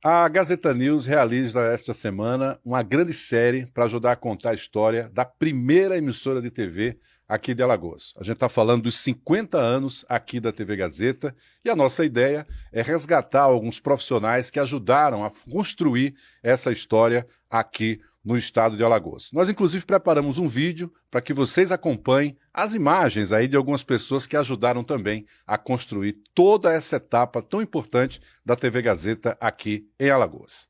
A Gazeta News realiza esta semana uma grande série para ajudar a contar a história da primeira emissora de TV aqui de Alagoas. A gente está falando dos 50 anos aqui da TV Gazeta e a nossa ideia é resgatar alguns profissionais que ajudaram a construir essa história aqui no estado de Alagoas. Nós, inclusive, preparamos um vídeo para que vocês acompanhem as imagens aí de algumas pessoas que ajudaram também a construir toda essa etapa tão importante da TV Gazeta aqui em Alagoas.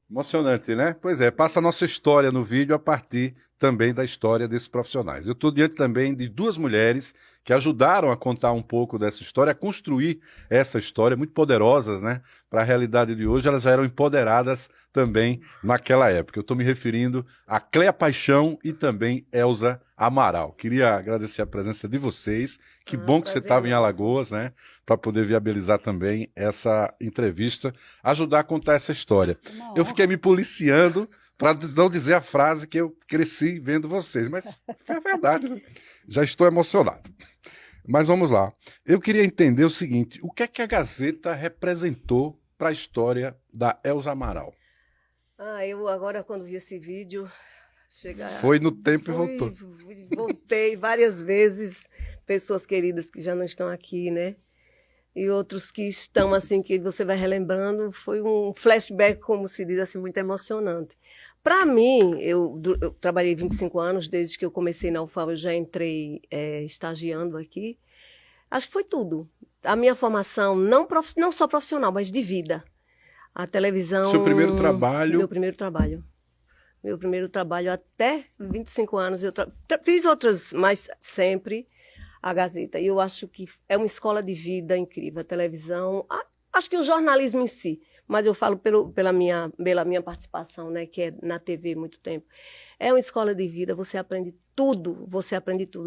Emocionante, né? Pois é, passa a nossa história no vídeo a partir também da história desses profissionais. Eu estou diante também de duas mulheres que ajudaram a contar um pouco dessa história, a construir essa história, muito poderosas, né? Para a realidade de hoje, elas já eram empoderadas também naquela época. Eu estou me referindo a Cléa Paixão e também Elza Amaral. Queria agradecer a presença de vocês. Que bom que você estava em Alagoas, né? Para poder viabilizar também essa entrevista, ajudar a contar essa história. Eu fiquei me policiando para não dizer a frase que eu cresci vendo vocês, mas foi a verdade, né? Já estou emocionado. Mas vamos lá. Eu queria entender o seguinte, o que é que a Gazeta representou para a história da Elza Amaral? Eu agora, quando vi esse vídeo... Foi no tempo e voltou. Voltei várias vezes, pessoas queridas que já não estão aqui, né? E outros que estão, assim, que você vai relembrando. Foi um flashback, como se diz, assim, muito emocionante. Para mim, eu trabalhei 25 anos, desde que eu comecei na UFAL, eu já entrei estagiando aqui. Acho que foi tudo. A minha formação, não só profissional, mas de vida. A televisão... Seu primeiro trabalho? Meu primeiro trabalho. Meu primeiro trabalho até 25 anos. Eu fiz outras, mas sempre a Gazeta. E eu acho que é uma escola de vida incrível. A televisão, acho que o jornalismo em si. Mas eu falo pela minha participação, né, que é na TV há muito tempo. É uma escola de vida, você aprende tudo,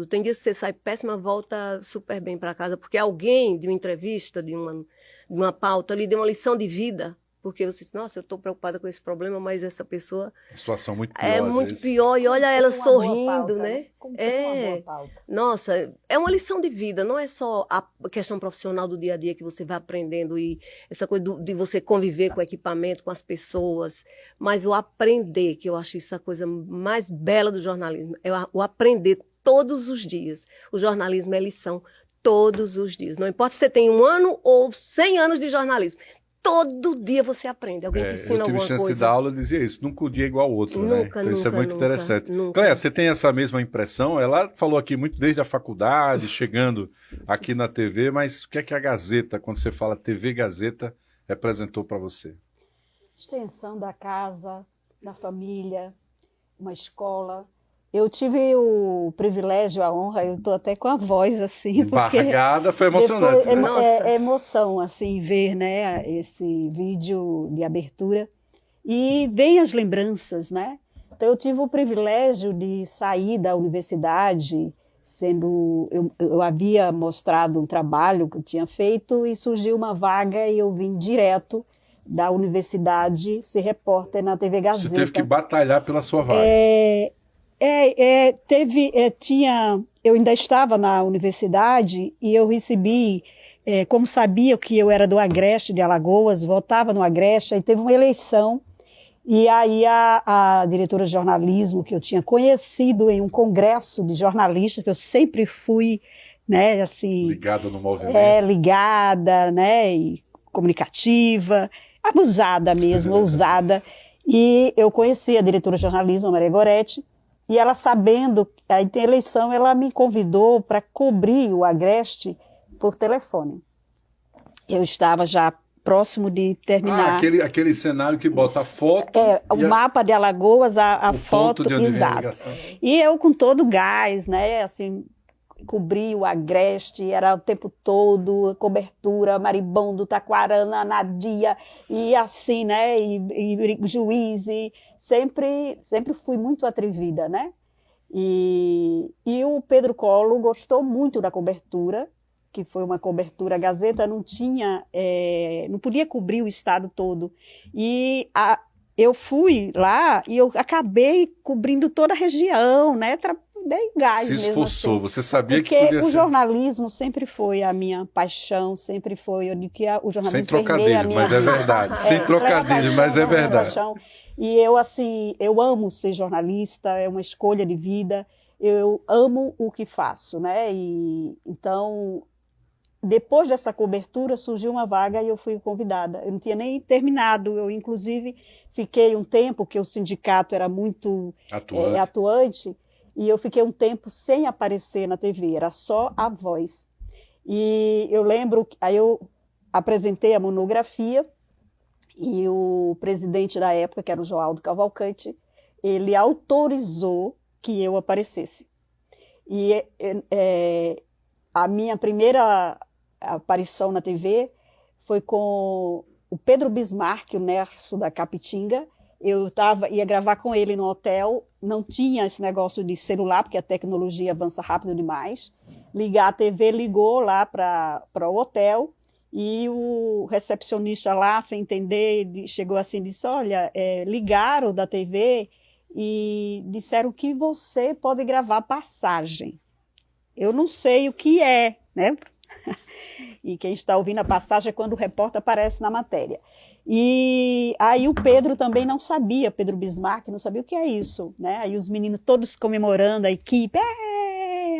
Tem dias que você sai péssima, volta super bem para casa, porque alguém de uma entrevista, de uma pauta, lhe deu uma lição de vida. Porque você diz, nossa, eu estou preocupada com esse problema, mas essa pessoa... A situação muito pior, é muito pior, e olha ela sorrindo, né? Uma boa pauta. Nossa, é uma lição de vida, não é só a questão profissional do dia a dia que você vai aprendendo e essa coisa de você conviver com o equipamento, com as pessoas, mas o aprender, que eu acho isso a coisa mais bela do jornalismo, é o aprender todos os dias. O jornalismo é lição todos os dias. Não importa se você tem 1 ano ou 100 anos de jornalismo. Todo dia você aprende, alguém te ensina alguma coisa. Eu tive chance de dar aula, eu dizia isso, nunca um dia é igual ao outro, né? Então isso é muito interessante. Cléa, você tem essa mesma impressão? Ela falou aqui muito desde a faculdade, chegando aqui na TV, mas o que é que a Gazeta, quando você fala TV Gazeta, representou para você? Extensão da casa, da família, uma escola. Eu tive o privilégio, a honra, eu estou até com a voz assim, embargada, foi emocionante. Depois, é emoção, assim, ver, né, esse vídeo de abertura. E vem as lembranças, né? Então, eu tive o privilégio de sair da universidade eu havia mostrado um trabalho que eu tinha feito e surgiu uma vaga e eu vim direto da universidade ser repórter na TV Gazeta. Você teve que batalhar pela sua vaga. Eu ainda estava na universidade e eu recebi, como sabia que eu era do Agreste de Alagoas, votava no Agreste, aí teve uma eleição e aí a diretora de jornalismo que eu tinha conhecido em um congresso de jornalistas, que eu sempre fui, né, assim... Ligada no movimento. Ligada, né, e comunicativa, abusada mesmo, ousada. E eu conheci a diretora de jornalismo, a Maria Goretti, e ela sabendo, aí tem eleição, ela me convidou para cobrir o Agreste por telefone. Eu estava já próximo de terminar. Aquele cenário que bota a foto. O mapa de Alagoas, a foto, exato. E eu com todo o gás, né, assim, cobri o Agreste, era o tempo todo, cobertura, Maribondo, Taquarana, Nadia, e assim, né, e Juiz, e sempre fui muito atrevida, né? E o Pedro Collor gostou muito da cobertura, que foi uma cobertura, a Gazeta não podia cobrir o estado todo, e eu fui lá e eu acabei cobrindo toda a região, né, dei gás se mesmo esforçou, assim, você sabia que porque podia o ser. jornalismo sempre foi a minha paixão, sempre foi, eu digo que o jornalismo sem trocadilho, mas é verdade, sem trocadilho, mas é verdade. Paixão. E eu, assim, eu amo ser jornalista, é uma escolha de vida, eu amo o que faço, né, e então... Depois dessa cobertura surgiu uma vaga e eu fui convidada. Eu não tinha nem terminado, eu inclusive fiquei um tempo, que o sindicato era muito atuante, e eu fiquei um tempo sem aparecer na TV, era só a voz. E eu lembro, aí eu apresentei a monografia e o presidente da época, que era o Joaldo Cavalcante, ele autorizou que eu aparecesse. E a minha primeira aparição na TV foi com o Pedro Bismarck, o Nerso da Capitinga. Eu ia gravar com ele no hotel, não tinha esse negócio de celular, porque a tecnologia avança rápido demais. Ligar a TV, ligou lá para o hotel, e o recepcionista lá, sem entender, chegou assim e disse, olha, ligaram da TV e disseram que você pode gravar passagem. Eu não sei o que é, né? E quem está ouvindo a passagem é quando o repórter aparece na matéria. E aí o Pedro também não sabia, Pedro Bismarck não sabia o que é isso, né? Aí os meninos todos comemorando, a equipe,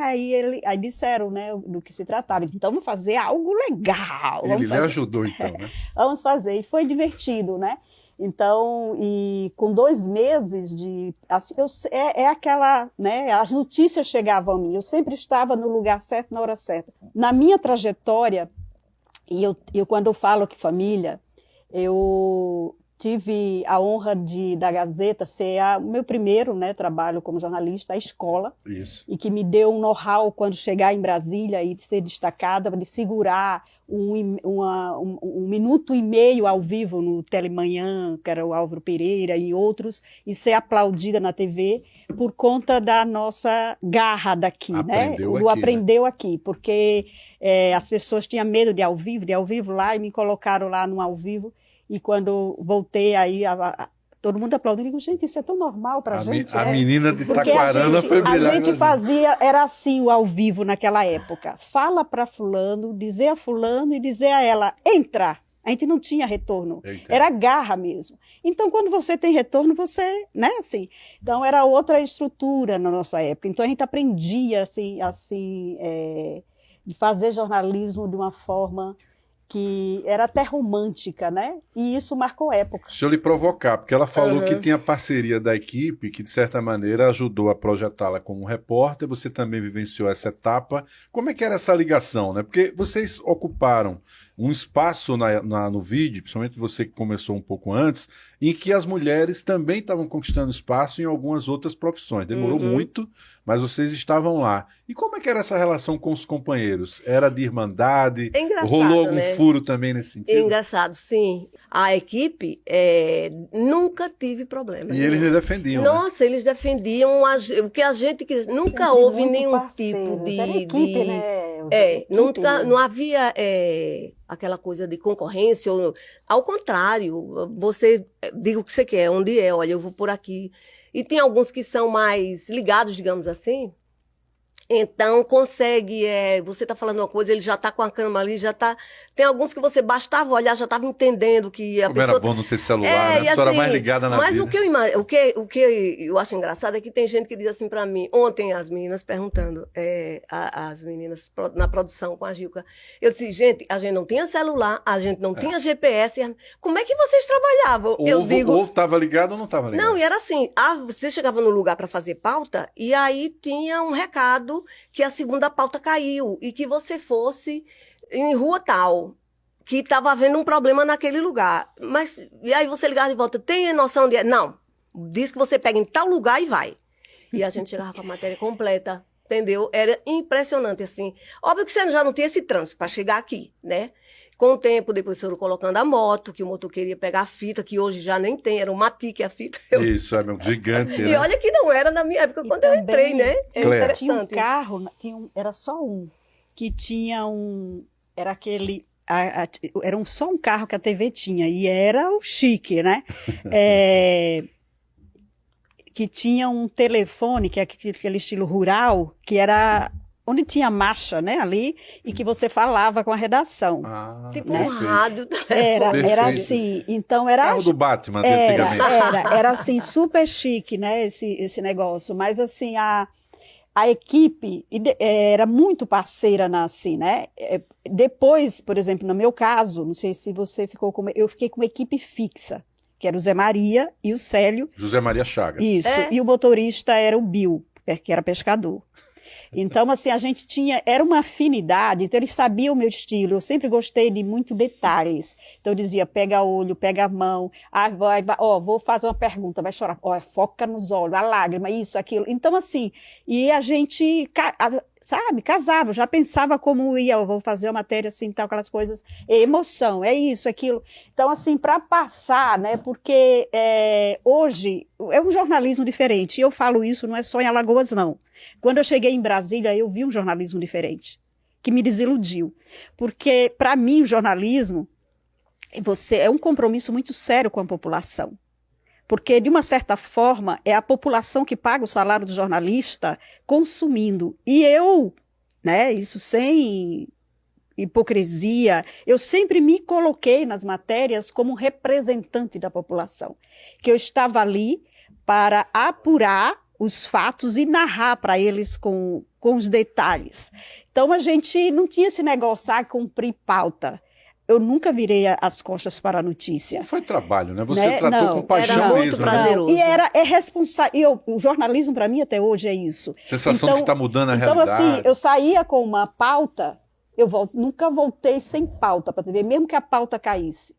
aí disseram, né, do que se tratava. Então vamos fazer algo legal. Ele lhe ajudou então, né? Vamos fazer, e foi divertido, né? Então, e com 2 meses de... Assim, aquela, né? As notícias chegavam a mim, eu sempre estava no lugar certo, na hora certa. Na minha trajetória, e eu quando eu falo que família, eu tive a honra da Gazeta ser o meu primeiro, né, trabalho como jornalista, a escola. Isso. E que me deu um know-how quando chegar em Brasília e ser destacada, de segurar um minuto e meio ao vivo no Telemanhã, que era o Álvaro Pereira e outros, e ser aplaudida na TV por conta da nossa garra daqui, aprendeu aqui, porque as pessoas tinham medo de ao vivo lá, e me colocaram lá no ao vivo. E quando voltei aí, todo mundo aplaudindo, eu digo, gente, isso é tão normal pra gente. A menina de Taquarana foi a gente fazia, era assim o ao vivo naquela época. Fala para fulano, dizer a fulano e dizer a ela, entra. A gente não tinha retorno, era garra mesmo. Então, quando você tem retorno, você, né, assim. Então, era outra estrutura na nossa época. Então, a gente aprendia, assim, de fazer jornalismo de uma forma que era até romântica, né? E isso marcou época. Deixa eu lhe provocar, porque ela falou que tinha parceria da equipe, que de certa maneira ajudou a projetá-la como repórter, você também vivenciou essa etapa. Como é que era essa ligação, né? Porque vocês ocuparam um espaço no vídeo, principalmente você que começou um pouco antes, em que as mulheres também estavam conquistando espaço em algumas outras profissões. Demorou muito, mas vocês estavam lá. E como é que era essa relação com os companheiros? Era de irmandade? É engraçado, Rolou algum né? furo também nesse sentido? É engraçado, sim. A equipe nunca tive problema. E eles defendiam, né? Nossa, eles defendiam o que a gente quis. Nunca Sempre houve muito nenhum parceiros. tipo de... Era equipe, né? Nunca, não havia aquela coisa de concorrência. Ao contrário, você diga o que você quer, onde é, olha, eu vou por aqui. E tem alguns que são mais ligados, digamos assim. Então, consegue, você está falando uma coisa, ele já está com a câmera ali, já está... Tem alguns que você bastava olhar, já estava entendendo que a Como pessoa... era bom não ter celular, né? A pessoa era mais ligada na mas vida. o que eu acho engraçado é que tem gente que diz assim para mim, ontem as meninas perguntando, as meninas na produção com a Gilca, eu disse, gente, a gente não tinha celular, a gente não tinha GPS, como é que vocês trabalhavam? O ovo estava ligado ou não estava ligado? Não, e era assim, você chegava no lugar para fazer pauta, e aí tinha um recado que a segunda pauta caiu, e que você fosse em rua tal, que estava havendo um problema naquele lugar. Mas, e aí você ligava de volta, tem noção de... Não, diz que você pega em tal lugar e vai. E a gente chegava com a matéria completa, entendeu? Era impressionante, assim. Óbvio que você já não tinha esse trânsito para chegar aqui, né? Com o tempo, depois foram colocando a moto, que o motor queria pegar a fita, que hoje já nem tem, era o Matic a fita. Isso, é meu gigante, E né? olha que não era na minha época, quando eu entrei, né? É Claire. Tinha um interessante. carro, era só um, que tinha era aquele, era só um carro que a TV tinha, e era o chique, né? Que tinha um telefone, que é aquele estilo rural, que era onde tinha marcha, né, ali, e que você falava com a redação. Ah, Tipo né? um rádio. Era Perfeito. assim, então era... Carro do Batman, de Era, antigamente. era assim, super chique, né, esse negócio. Mas assim, a equipe era muito parceira assim, né? Depois, por exemplo, no meu caso, não sei se você ficou com... Eu fiquei com uma equipe fixa, que era o Zé Maria e o Célio. José Maria Chagas. Isso, e o motorista era o Bill, que era pescador. Então, assim, a gente era uma afinidade, então eles sabiam o meu estilo, eu sempre gostei de muito detalhes. Então eu dizia, pega olho, pega a mão, vou fazer uma pergunta, vai chorar, foca nos olhos, a lágrima, isso, aquilo. Então, assim, e a gente, sabe, casava, já pensava como eu vou fazer uma matéria assim, tal, aquelas coisas, emoção, é isso, aquilo. Então, assim, para passar, né, porque hoje é um jornalismo diferente, e eu falo isso não é só em Alagoas, não. Quando eu cheguei em Brasília, eu vi um jornalismo diferente, que me desiludiu, porque, para mim, o jornalismo é um compromisso muito sério com a população. Porque, de uma certa forma, é a população que paga o salário do jornalista consumindo. E eu, né, isso sem hipocrisia, eu sempre me coloquei nas matérias como representante da população. Que eu estava ali para apurar os fatos e narrar para eles com os detalhes. Então, a gente não tinha esse negócio, cumprir pauta. Eu nunca virei as costas para a notícia. Não foi trabalho, né? Você tratou com paixão era muito mesmo. prazeroso. E é responsável. O jornalismo, para mim, até hoje é isso. Sensação de que está mudando a realidade. Então, assim, eu saía com uma pauta, nunca voltei sem pauta para a TV, mesmo que a pauta caísse.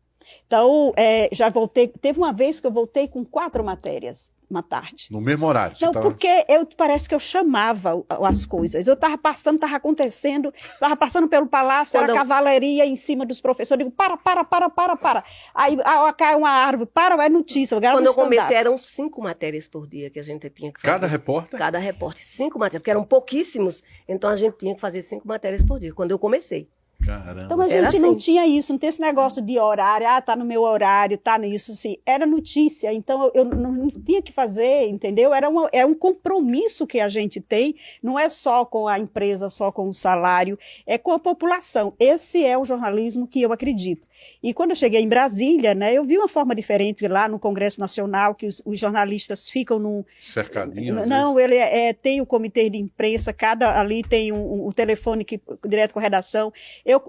Então, já voltei. Teve uma vez que eu voltei com 4 matérias uma tarde. No mesmo horário? Não, porque parece que eu chamava as coisas. Eu estava passando, estava acontecendo, estava passando pelo palácio, era cavalaria em cima dos professores. Eu digo, para. Aí cai uma árvore, é notícia. Quando eu comecei, eram 5 matérias por dia que a gente tinha que fazer. Cada repórter? Cada repórter, 5 matérias, porque eram pouquíssimos. Então a gente tinha que fazer 5 matérias por dia, quando eu comecei. Caramba. Então a gente não tinha isso, não tem esse negócio de horário, tá no meu horário, tá nisso, assim. Era notícia, então eu não tinha que fazer, entendeu? É um compromisso que a gente tem, não é só com a empresa, só com o salário, é com a população. Esse é o jornalismo que eu acredito. E quando eu cheguei em Brasília, né, eu vi uma forma diferente lá no Congresso Nacional, que os jornalistas ficam num... Cercadinho, não, ele tem o comitê de imprensa, ali tem um telefone direto com a redação.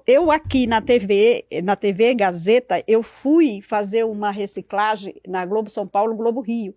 Eu aqui na TV Gazeta, eu fui fazer uma reciclagem na Globo São Paulo, Globo Rio.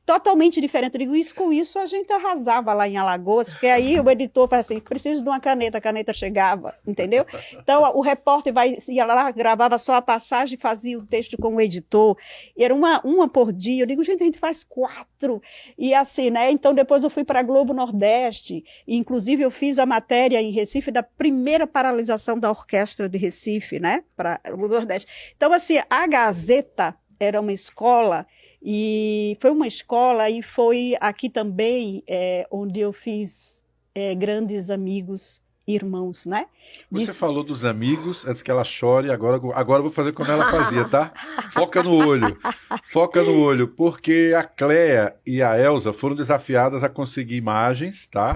totalmente diferente. Eu digo, isso com isso a gente arrasava lá em Alagoas, porque aí o editor faz assim, preciso de uma caneta, a caneta chegava, entendeu? Então o repórter ia lá, gravava só a passagem, fazia o texto com o editor, e era uma por dia. Eu digo, gente, a gente faz 4, e assim, né? Então depois eu fui para a Globo Nordeste, e inclusive eu fiz a matéria em Recife da primeira paralisação da orquestra de Recife, né? Para o Globo Nordeste. Então assim, a Gazeta era uma escola, e foi uma escola, e foi aqui também onde eu fiz grandes amigos, irmãos, né? Você falou dos amigos, antes que ela chore, agora eu vou fazer como ela fazia, tá? Foca no olho, porque a Cléa e a Elza foram desafiadas a conseguir imagens, tá?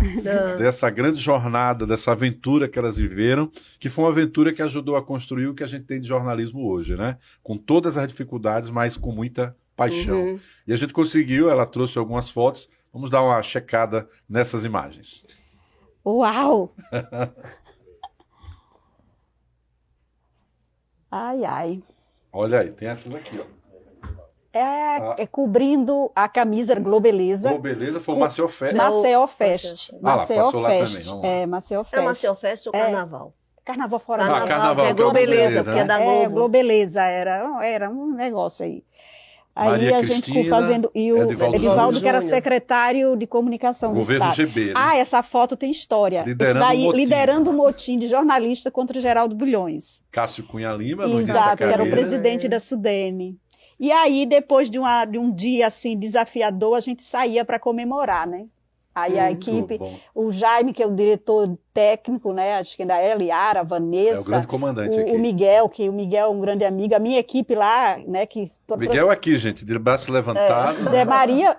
Dessa grande jornada, dessa aventura que elas viveram, que foi uma aventura que ajudou a construir o que a gente tem de jornalismo hoje, né? Com todas as dificuldades, mas com muita paixão. E a gente conseguiu, ela trouxe algumas fotos, vamos dar uma checada nessas imagens. Uau! Ai, ai. Olha aí, tem essas aqui, ó. Cobrindo a camisa Globeleza. Globeleza foi o Maceió Fest. Maceió Fest. Maceió Fest. Maceió Fest. É Maceió Fest ou Carnaval? Carnaval fora Carnaval, Carnaval, é Globeleza, porque é da Globo. Globeleza, era um negócio aí. Aí Maria a gente Cristina, ficou fazendo. E o Edivaldo, que era secretário de comunicação do Governo Estado. GB, né? Essa foto tem história. Liderando o motim de jornalista contra Geraldo Bulhões. Cássio Cunha Lima, no início da Exato, que carreira. era o presidente da Sudene. E aí, depois de um dia assim desafiador, a gente saía para comemorar, né? Aí a equipe, o Jaime, que é o diretor técnico, né? Acho que ainda é, Liara, Vanessa. É o grande comandante aqui. O Miguel, que o Miguel é um grande amigo. A minha equipe lá, né? Miguel aqui, gente, de braço levantado.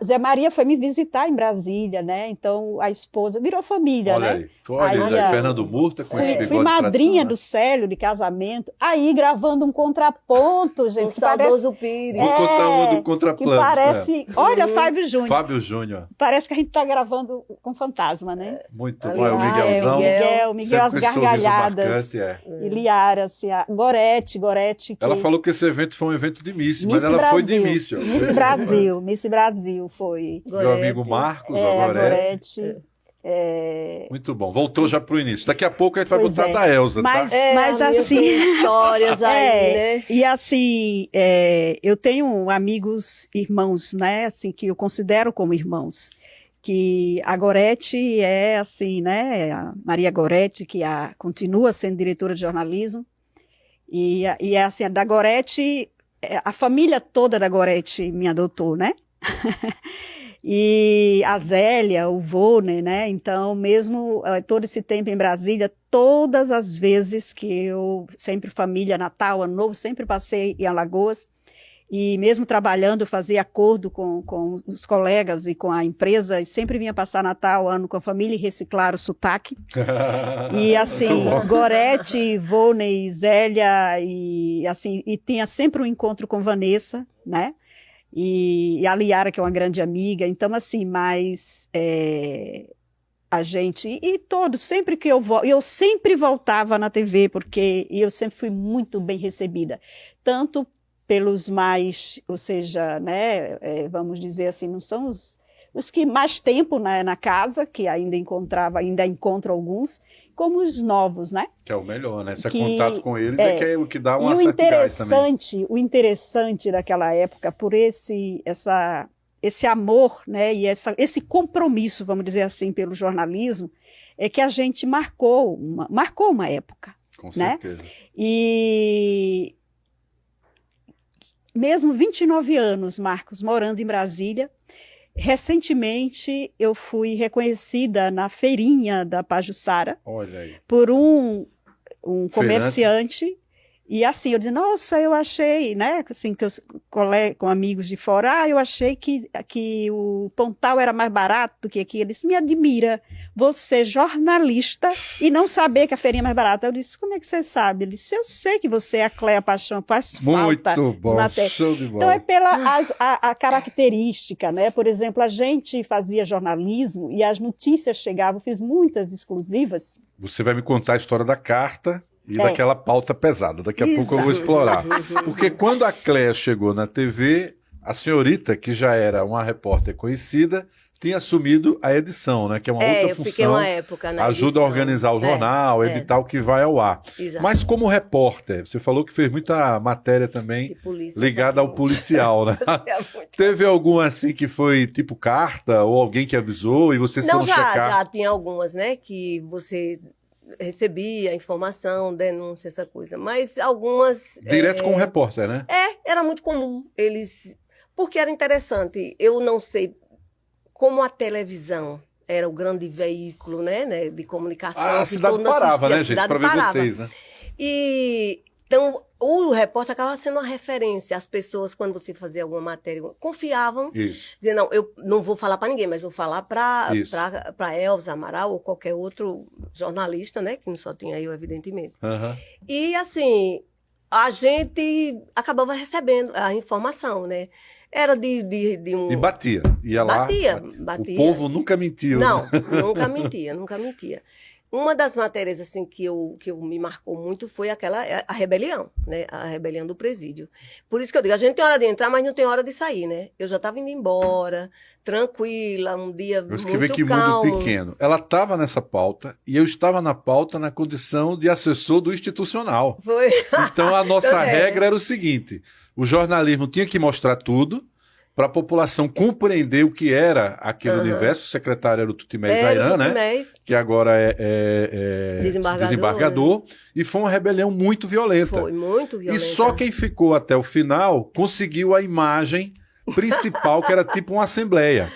Zé Maria foi me visitar em Brasília, né? Então a esposa virou família, Olha né? aí. Olha aí, Fernando Murta com esse bigode. Fui madrinha do Célio de casamento. Aí gravando um contraponto, gente. O saudoso Pires. Vou contar uma do contraplano. Que parece. Olha, Fábio Júnior. Fábio Júnior. Parece que a gente está gravando com fantasma, né? Muito bom. É o Miguelzão. Miguel as gargalhadas. E Liara, assim, a Gorete. Ela falou que esse evento foi um evento de Miss, mas ela Brasil. foi de Miss. Miss Brasil foi. Meu amigo Marcos, a Gorete. Muito bom. Voltou já para o início. Daqui a pouco a gente vai botar da Elza, mas, tá? Mas assim... histórias aí, né? E assim, eu tenho amigos, irmãos, né? Assim, que eu considero como irmãos. Que a Gorete é assim, né? A Maria Gorete, que continua sendo diretora de jornalismo. E é assim, a da Gorete, a família toda da Gorete me adotou, né? E a Zélia, o Vôner, né? Então, mesmo todo esse tempo em Brasília, todas as vezes que eu, sempre família, Natal, Ano Novo, sempre passei em Alagoas. E mesmo trabalhando, eu fazia acordo com os colegas e com a empresa, e sempre vinha passar Natal, Ano com a família e reciclar o sotaque. E assim, Gorete, Vôner, Zélia, e assim, e tinha sempre um encontro com Vanessa, né? E a Liara, que é uma grande amiga. Então, assim, mas a gente, e todos, sempre que eu sempre voltava na TV, porque eu sempre fui muito bem recebida, tanto pelos mais, ou seja, né, vamos dizer assim, não são os que mais tempo na casa, que ainda encontro alguns, como os novos, né? Que é o melhor, né? Esse contato com eles que é o que dá uma certa gás também. O interessante daquela época, por esse amor, né, e esse compromisso, vamos dizer assim, pelo jornalismo, é que a gente marcou uma época. Com né? certeza. E mesmo 29 anos, Marcos, morando em Brasília, recentemente eu fui reconhecida na feirinha da Pajuçara por um comerciante. E assim, eu disse, nossa, eu achei, né, assim, que eu com amigos de fora, eu achei que o Pontal era mais barato do que aqui. Ele disse, me admira, você jornalista e não saber que a feirinha é mais barata. Eu disse, como é que você sabe? Ele disse, eu sei que você é a Cléa Paixão, faz falta. Muito bom, show de bola. Então é pela a característica, né, por exemplo, a gente fazia jornalismo e as notícias chegavam, eu fiz muitas exclusivas. Você vai me contar a história da carta e daquela pauta pesada. Daqui a pouco eu vou explorar. Porque quando a Cléa chegou na TV, a senhorita, que já era uma repórter conhecida, tinha assumido a edição, né? Que é uma outra eu função. fiquei uma época na ajuda edição. a organizar o jornal, editar o que vai ao ar. Exato. Mas como repórter, você falou que fez muita matéria também ligada ao policial, né? Teve algum assim que foi tipo carta ou alguém que avisou e vocês foram checar? Já tinha algumas, né? Que você recebia informação, denúncia, essa coisa. Mas algumas... Direto com o repórter, né? Era muito comum. Porque era interessante. Eu não sei... Como a televisão era o grande veículo, né, de comunicação. A cidade parava, né, gente? Para ver vocês, né? E então o repórter acabava sendo uma referência. As pessoas, quando você fazia alguma matéria, confiavam. Isso. Diziam, não, eu não vou falar para ninguém, mas vou falar para Elza Amaral ou qualquer outro jornalista, né, que não só tinha eu, evidentemente. Uhum. E, assim, a gente acabava recebendo a informação, né? Era de um... E batia. Ia lá. Batia. O povo nunca mentiu. Não, né? nunca mentia. Uma das matérias assim que me marcou muito foi a rebelião, né? A rebelião do presídio. Por isso que eu digo, a gente tem hora de entrar, mas não tem hora de sair, né? Eu já estava indo embora, tranquila, um dia muito calmo. Eu escrevi Que Mundo Pequeno. Ela estava nessa pauta e eu estava na pauta na condição de assessor do institucional. Foi. Então a nossa regra era o seguinte, o jornalismo tinha que mostrar tudo para a população compreender o que era aquele universo. O secretário era o Tutimés Zairan, né? Que agora é desembargador. E foi uma rebelião muito violenta. Foi muito violenta. E só quem ficou até o final conseguiu a imagem principal, que era tipo uma assembleia.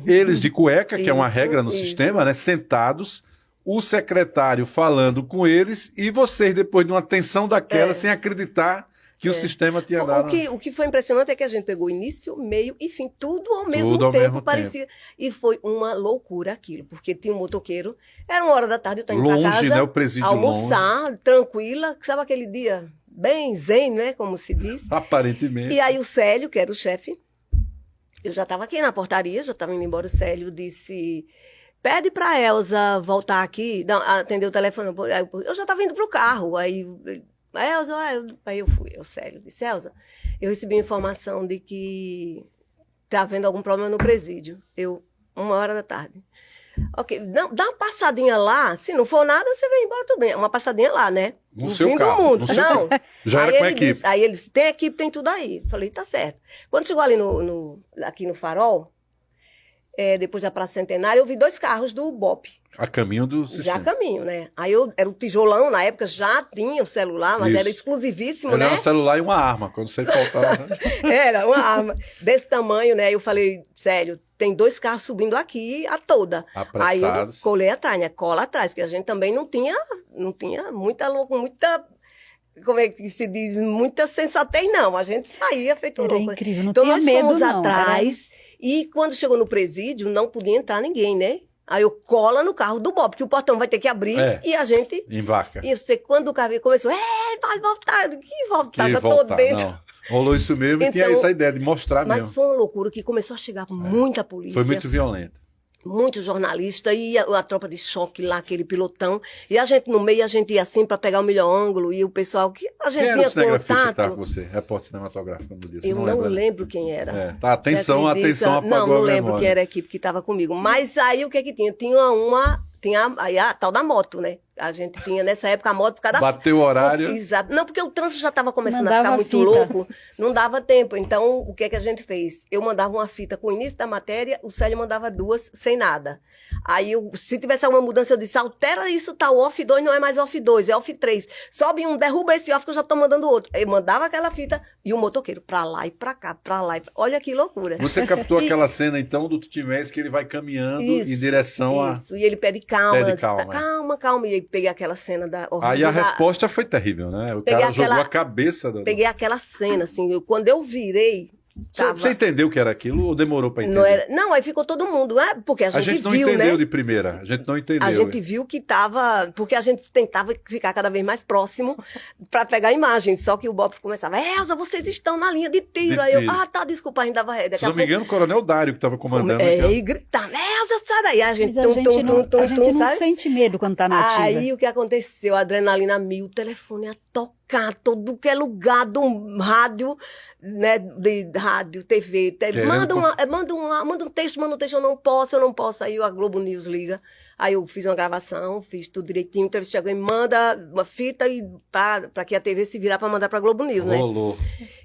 Eles de cueca, que é uma regra no sistema, né? Sentados, o secretário falando com eles e vocês, depois de uma tensão daquela, sem acreditar que o sistema tinha dado. O que foi impressionante é que a gente pegou início, meio e fim, tudo ao mesmo tempo, parecia. E foi uma loucura aquilo, porque tinha um motoqueiro, era 1h da tarde, eu estava indo para casa, né, o presídio almoçar, longe. Tranquila, sabe aquele dia bem zen, né, como se diz? Aparentemente. E aí o Célio, que era o chefe, eu já estava aqui na portaria, já estava indo embora, o Célio disse... Pede para a Elza voltar aqui, atender o telefone. Eu já estava indo para o carro, aí... Elza, aí eu fui, o Célio disse, Elza, eu recebi informação de que está havendo algum problema no presídio. 1h da tarde. Ok, dá uma passadinha lá, se não for nada, você vem embora, tudo bem. Uma passadinha lá, né? No seu carro. Do mundo. Não. Já era com a equipe. Aí ele disse, tem equipe, tem tudo aí. Falei, tá certo. Quando chegou ali aqui no Farol, depois da Praça Centenária, eu vi 2 carros do BOP. A caminho do sistema. Já a caminho, né? Aí era o tijolão, na época já tinha o celular, mas era exclusivíssimo, né? Era um celular e uma arma, quando você faltava. Era uma arma desse tamanho, né? Aí eu falei, sério, tem 2 carros subindo aqui a toda. Apressados. Aí eu colei atrás, né? Cola atrás, que a gente também não tinha muita como é que se diz, muita sensatez, não. A gente saía feito louco. Era incrível, não então tinha medo, nós fomos não. atrás e quando chegou no presídio, não podia entrar ninguém, né? Aí eu cola no carro do Bob, que o portão vai ter que abrir e a gente... Embarca. E você, quando o carro começou, vai voltar, que voltar, já tô dentro. Não. Rolou isso mesmo e tinha essa ideia de mostrar mesmo. Mas foi uma loucura que começou a chegar muita polícia. Foi muito violento. Muito jornalista, e a tropa de choque lá, aquele pilotão, e a gente no meio, a gente ia assim para pegar o melhor ângulo, e o pessoal que a gente tinha contato. Que tá com você? Repórter cinematográfico no dia. Eu não lembro quem era. Tá, atenção apagou não lembro quem era a equipe que estava comigo. Mas aí o que tinha? Tinha aí a tal da moto, né? A gente tinha nessa época a moto por causa da... Bateu o horário. Exato. Não, porque o trânsito já estava começando a ficar muito louco, não dava tempo. Então, o que a gente fez? Eu mandava uma fita com o início da matéria, o Célio mandava 2 sem nada. Aí, se tivesse alguma mudança, eu disse, altera isso, tá, o off 2 não é mais off 2, é off 3. Sobe um, derruba esse off que eu já tô mandando outro. Aí mandava aquela fita e o motoqueiro pra lá e pra cá, pra lá. Olha que loucura. Você captou aquela cena, então, do Tutimés, que ele vai caminhando em direção a... Isso, e ele pede calma. Calma. E aí peguei aquela cena da... Aí a resposta foi terrível, né? O cara jogou a cabeça... Peguei aquela cena, assim, quando eu virei... Você entendeu o que era aquilo ou demorou para entender? Não, aí ficou todo mundo, porque a gente não viu, entendeu né? de primeira, a gente não entendeu. A gente viu que estava, porque a gente tentava ficar cada vez mais próximo para pegar a imagem, só que o Bob começava, Elza, vocês estão na linha de tiro. Aí eu, tá, desculpa, a gente dava ré. Se não me engano, o Coronel Dário que estava comandando. E gritando, Elza, sai daí. A gente não sente medo quando tá na ativa. Aí o que aconteceu, a adrenalina mil, o telefone a tocar. todo que é lugar do rádio, né, de rádio, TV. Manda um texto, eu não posso. Aí a Globo News liga. Aí eu fiz uma gravação, fiz tudo direitinho, então eles chegam e manda uma fita para que a TV se virar para mandar para a Globo News, né? Rolou.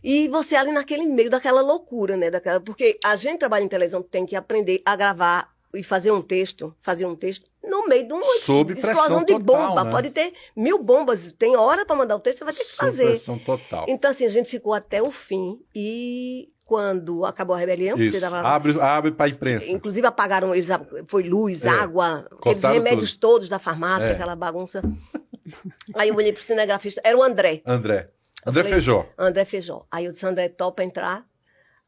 E você ali naquele meio daquela loucura, né? Porque a gente trabalha em televisão, tem que aprender a gravar e fazer um texto no meio de uma explosão de bomba. Né? Pode ter 1000 bombas, tem hora para mandar o texto, você vai ter que fazer. Pressão total. Então, assim, a gente ficou até o fim e quando acabou a rebelião, isso. Você tava... abre para a imprensa. Inclusive apagaram eles, foi luz, água, aqueles remédios todos da farmácia, aquela bagunça. Aí eu olhei pro cinegrafista, era o André. André Feijó. Aí eu disse, André, topa entrar?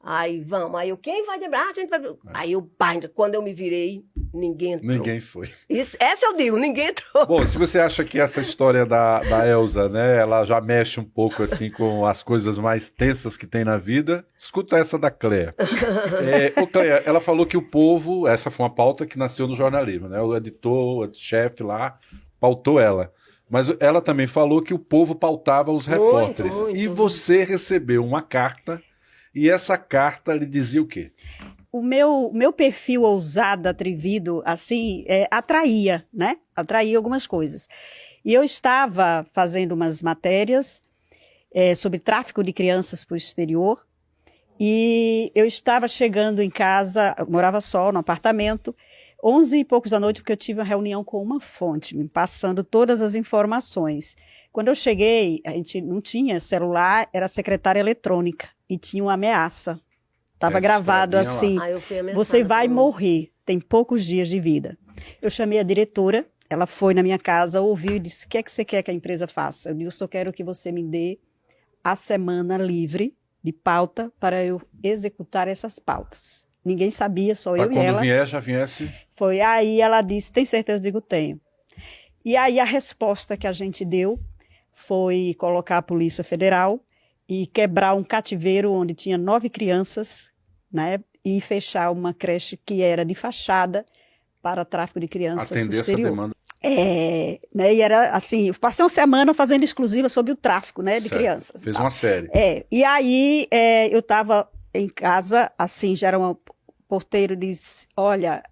Aí vamos. Aí quem vai lembrar? A gente vai... Aí quando eu me virei, ninguém entrou. Ninguém foi. Essa eu digo, ninguém entrou. Bom, se você acha que essa história da Elza, né, ela já mexe um pouco assim com as coisas mais tensas que tem na vida, escuta essa da Cléa. Cléa, ela falou que o povo, essa foi uma pauta que nasceu no jornalismo, né? O editor, o chefe lá, pautou ela. Mas ela também falou que o povo pautava os repórteres. Muito. E você recebeu uma carta, e essa carta lhe dizia o quê? O meu perfil ousado, atrevido, assim, atraía, né? Atraía algumas coisas. E eu estava fazendo umas matérias sobre tráfico de crianças para o exterior, e eu estava chegando em casa, eu morava só no apartamento, 11 e poucos da noite, porque eu tive uma reunião com uma fonte, me passando todas as informações. Quando eu cheguei, a gente não tinha celular, era secretária eletrônica, e tinha uma ameaça. Estava gravado assim, você vai morrer, tem poucos dias de vida. Eu chamei a diretora, ela foi na minha casa, ouviu e disse, o que é que você quer que a empresa faça? Eu disse, eu só quero que você me dê a semana livre de pauta para eu executar essas pautas. Ninguém sabia, só eu e ela. Quando vier, já viesse? Foi aí, ela disse, tem certeza? Eu digo, tenho. E aí a resposta que a gente deu foi colocar a Polícia Federal e quebrar um cativeiro onde tinha 9 crianças, né, e fechar uma creche que era de fachada para tráfico de crianças atender no exterior. Essa demanda. Né, e era assim, eu passei uma semana fazendo exclusiva sobre o tráfico, né, de crianças. Fez uma série. E aí eu estava em casa, assim, já era o porteiro disse, olha,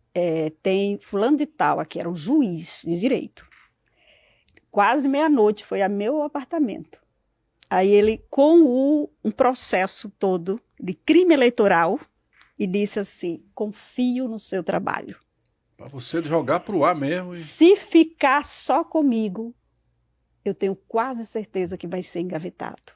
tem fulano de tal aqui, era um juiz de direito. Quase meia-noite, foi a meu apartamento. Aí ele, com um processo todo de crime eleitoral, e disse assim, confio no seu trabalho. Para você jogar para o ar mesmo. Se ficar só comigo, eu tenho quase certeza que vai ser engavetado.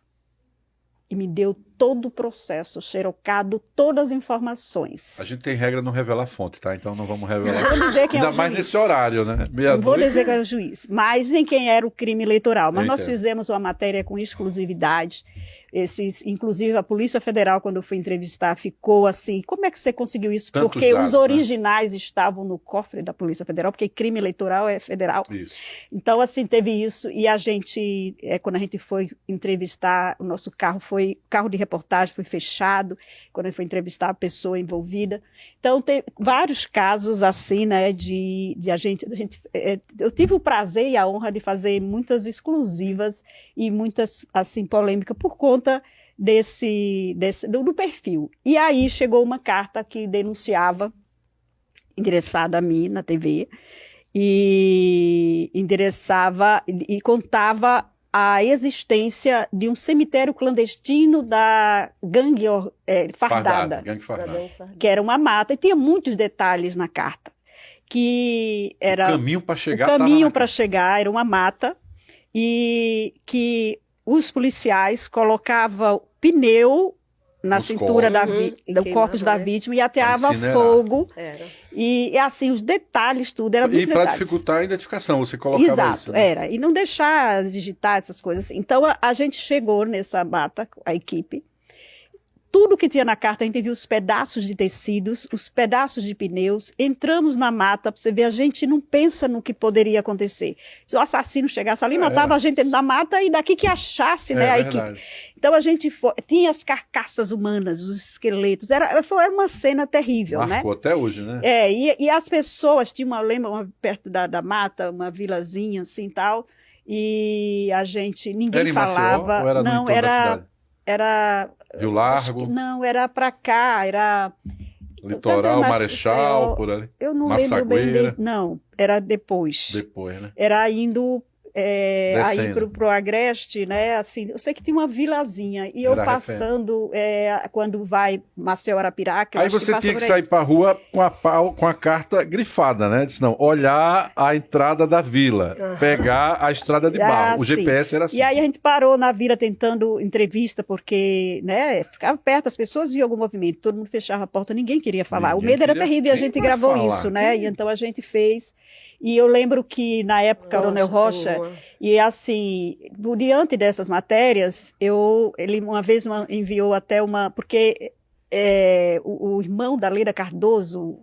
E me deu todo o processo, xerocado, todas as informações. A gente tem regra não revelar fonte, tá? Então não vamos revelar. Não vou dizer quem ainda mais nesse horário, né? Não vou dizer quem é o juiz, mas nem quem era o crime eleitoral. Mas nós entendo. fizemos uma matéria com exclusividade. Inclusive a Polícia Federal, quando eu fui entrevistar, ficou assim, como é que você conseguiu isso? Tantos porque dados, os originais estavam no cofre da Polícia Federal, porque crime eleitoral é federal. Isso. Então, assim, teve isso. E a gente, quando a gente foi entrevistar, o nosso carro de reportagem foi fechado, quando a gente foi entrevistar a pessoa envolvida. Então, tem vários casos assim, né, de a gente eu tive o prazer e a honra de fazer muitas exclusivas e muitas, assim, polêmicas por conta do perfil. E aí chegou uma carta que denunciava, endereçada a mim na TV, e endereçava e contava a existência de um cemitério clandestino da gangue fardada, que era uma mata, e tinha muitos detalhes na carta, que era o caminho para chegar era uma mata, e que os policiais colocavam pneu na cintura do corpos da vítima e ateava fogo. E assim, os detalhes, tudo, era muito detalhes. E para dificultar a identificação, você colocava Exato, isso. Né? Era. E não deixar digitar essas coisas. Então, a gente chegou nessa mata, a equipe. Tudo que tinha na carta, a gente viu os pedaços de tecidos, os pedaços de pneus. Entramos na mata, para você ver, a gente não pensa no que poderia acontecer. Se o assassino chegasse ali, matava a gente dentro da mata e daqui que achasse, né, a equipe. Então a gente tinha as carcaças humanas, os esqueletos. Foi uma cena terrível, Marcou até hoje, né? E as pessoas, tinha lembra perto da mata, uma vilazinha assim e tal. e a gente, ninguém Era em Maceió falava. ou era no Não, entorno da cidade? era Rio Largo, não, era para cá, era Litoral, Cadê Marechal, Maceió? por ali. Eu não lembro bem Massagueira. não, era depois. Depois, né? Era indo aí Descendo. pro Agreste, né? Assim, eu sei que tinha uma vilazinha e eu Era passando quando vai Maceió Arapiraca, eu Aí acho que você passa tinha que por aí. sair pra rua com a carta grifada, né? Disse, não, olhar a entrada da vila, pegar a estrada de barro. O sim. GPS era assim. E aí a gente parou na vila tentando entrevista, porque, né, ficava perto, as pessoas viam algum movimento, todo mundo fechava a porta, ninguém queria falar. Ninguém o medo era queria- terrível, e a quem gente vai gravou falar? isso, né? Quem? E então a gente fez. E eu lembro que na época, Coronel Rocha, e assim, diante dessas matérias, ele uma vez enviou até porque o irmão da Leila Cardoso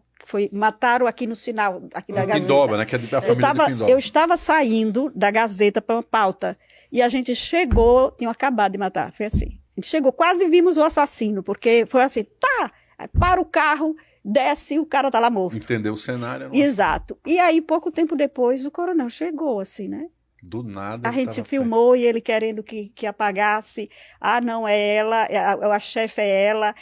mataram aqui no sinal, aqui da Gazeta. Pindoba, né? Que é da família de Pindoba. Eu estava saindo da Gazeta para uma pauta e a gente chegou, tinham acabado de matar, foi assim. A gente chegou, quase vimos o assassino, porque foi assim, para o carro, desce, o cara tá lá morto. Entendeu o cenário? Não? Exato. E aí, pouco tempo depois, o coronel chegou, assim, né? Do nada. A ele gente tava filmou e ele querendo que apagasse. Ah, não, é ela, a chefe é ela,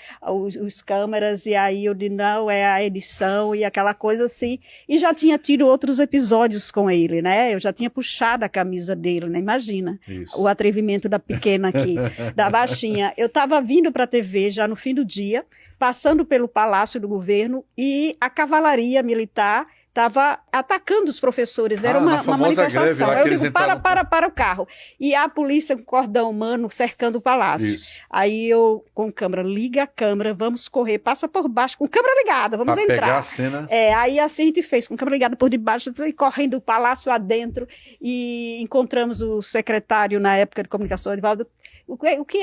os câmeras, e aí eu disse, não, é a edição e aquela coisa assim. E já tinha tido outros episódios com ele, né? Eu já tinha puxado a camisa dele, né? Imagina Isso. o atrevimento da pequena aqui, da baixinha. Eu estava vindo para a TV já no fim do dia, passando pelo Palácio do Governo e a cavalaria militar estava atacando os professores, era na uma famosa manifestação. greve lá Aí que eu eles digo, entravam- para o carro. E a polícia com cordão humano cercando o palácio. Isso. Aí eu, com câmera, liga a câmera, vamos correr, passa por baixo, com câmera ligada, vamos Pra entrar. pegar a cena. Aí assim a gente fez, com câmera ligada por debaixo, e correndo o palácio adentro, e encontramos o secretário, na época de comunicação, Edivaldo, o que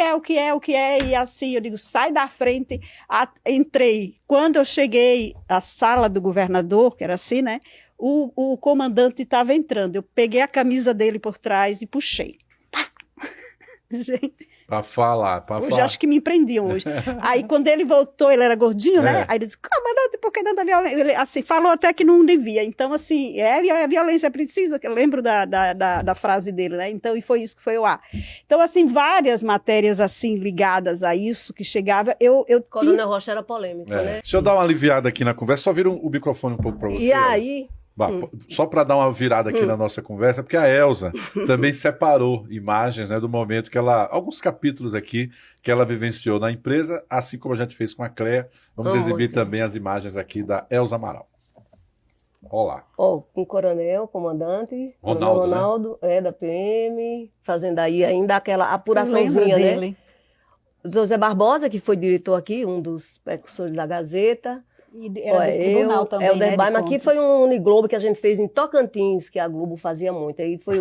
é, e assim, eu digo, sai da frente, entrei. Quando eu cheguei à sala do governador, que era assim, né, o comandante estava entrando, eu peguei a camisa dele por trás e puxei. Gente, Pra falar, pra hoje falar. acho que me prendiam hoje. Aí quando ele voltou, ele era gordinho, né? É. Aí ele disse, comandante, por que tanta violência? Ele assim, falou até que não devia. Então, assim, a violência é preciso, que eu lembro da frase dele, né? Então, e foi isso que foi o ar. Então, assim, várias matérias assim ligadas a isso que chegava, eu tinha... Coronel Rocha era polêmico, né? Deixa eu dar uma aliviada aqui na conversa, só vira o microfone um pouco pra você. E aí, Só para dar uma virada aqui na nossa conversa, porque a Elza também separou imagens, né, do momento que alguns capítulos aqui que ela vivenciou na empresa, assim como a gente fez com a Cléia. Vamos exibir também as imagens aqui da Elza Amaral. Olá. com o coronel, comandante, Ronaldo, Coronel Ronaldo, da PM, fazendo aí ainda aquela Eu lembro apuraçãozinha, né? dele. O José Barbosa, que foi diretor aqui, um dos precursores da Gazeta. E era do tribunal também, Helder né, Baima, de aqui contas. foi um Uniglobo que a gente fez em Tocantins, que a Globo fazia muito. Aí foi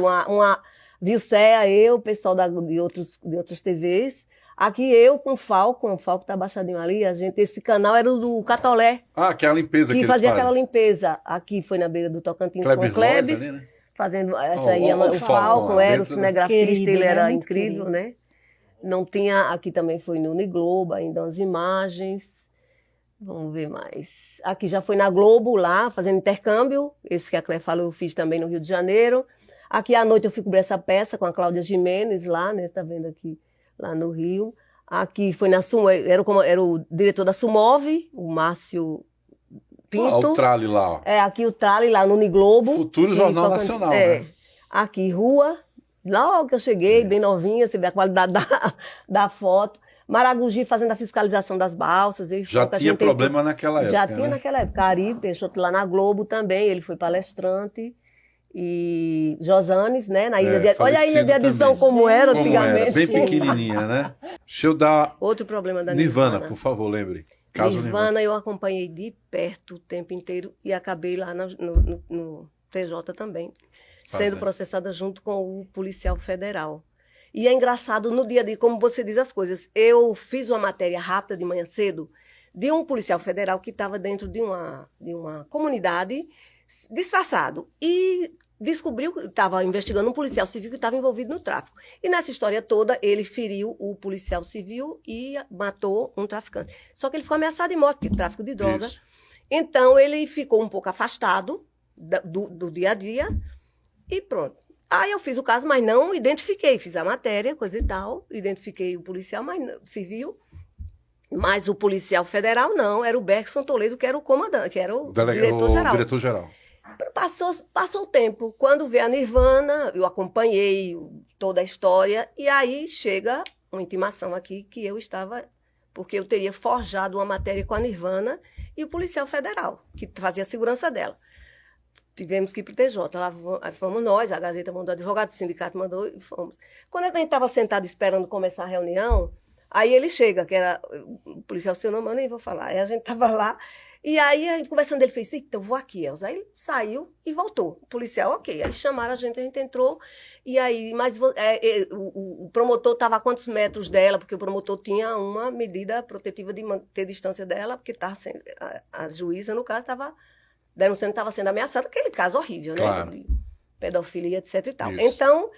Vilcea, eu, o pessoal de outras TVs. Aqui eu com o Falco tá abaixadinho ali. Esse canal era o do Catolé, Que é a limpeza que que eles fazia fazem. aquela limpeza. Aqui foi na beira do Tocantins Kleber com o Klebs, Lois ali, né? fazendo essa Oh, aí. o O Falcon Falcon lá era o dentro, né? cinegrafista, Querido, ele né? era Muito incrível, querido. né? Não tinha, aqui também foi no Uniglobo, ainda umas imagens. Vamos ver mais. Aqui já foi na Globo, lá, fazendo intercâmbio. Esse que a Cléia falou, eu fiz também no Rio de Janeiro. Aqui à noite eu fui cobrir essa peça com a Cláudia Gimenez, lá, né? Você está vendo aqui, lá no Rio. Aqui foi na Sumov, era o diretor da Sumov, o Márcio Pinto. O trale lá, ó. Aqui o Trale, lá no Uniglobo. Futuro E Jornal Tocantins- Nacional, né? Aqui, rua. Logo que eu cheguei, bem novinha, você vê a qualidade da foto. Maragogi fazendo a fiscalização das balsas. Já tinha problema naquela época, Já tinha né? naquela época. Ari Peixoto lá na Globo também, ele foi palestrante. E Josanes, né? Na ilha olha a ilha de edição falecido como era Como era, antigamente. bem pequenininha, né? Deixa eu dar Outro problema da Nirvana, por favor, lembre. Caso Nirvana eu acompanhei de perto o tempo inteiro e acabei lá no TJ também, sendo processada junto com o policial federal. E é engraçado, no dia a dia, como você diz as coisas, eu fiz uma matéria rápida de manhã cedo de um policial federal que estava dentro de uma comunidade disfarçado e descobriu que estava investigando um policial civil que estava envolvido no tráfico. E nessa história toda, ele feriu o policial civil e matou um traficante. Só que ele ficou ameaçado de morte, porque tráfico de droga. Isso. Então, ele ficou um pouco afastado do dia a dia e pronto. Aí eu fiz o caso, mas não identifiquei. Fiz a matéria, coisa e tal. Identifiquei o policial, mas civil. Mas o policial federal não, era o Bergson Toledo, que era o comandante, que era o diretor-geral. Diretor-geral. Passou o tempo. Quando veio a Nirvana, eu acompanhei toda a história, e aí chega uma intimação aqui que eu estava, porque eu teria forjado uma matéria com a Nirvana e o policial federal, que fazia a segurança dela. Tivemos que ir para o TJ, lá fomos nós, a Gazeta mandou, o advogado do sindicato mandou, e fomos. Quando a gente estava sentado esperando começar a reunião, aí ele chega, que era o policial, seu nome eu nem vou falar, aí a gente estava lá, e aí, conversando, ele fez, então, eu vou aqui, Elza. Aí ele saiu e voltou. O policial, ok. Aí chamaram a gente entrou. E aí, mas o promotor estava a quantos metros dela? Porque o promotor tinha uma medida protetiva de manter distância dela, porque tava sendo, a juíza, no caso, estava denunciando que estava sendo ameaçada, aquele caso horrível, claro. Né? De pedofilia, etc. E tal. Isso. Então,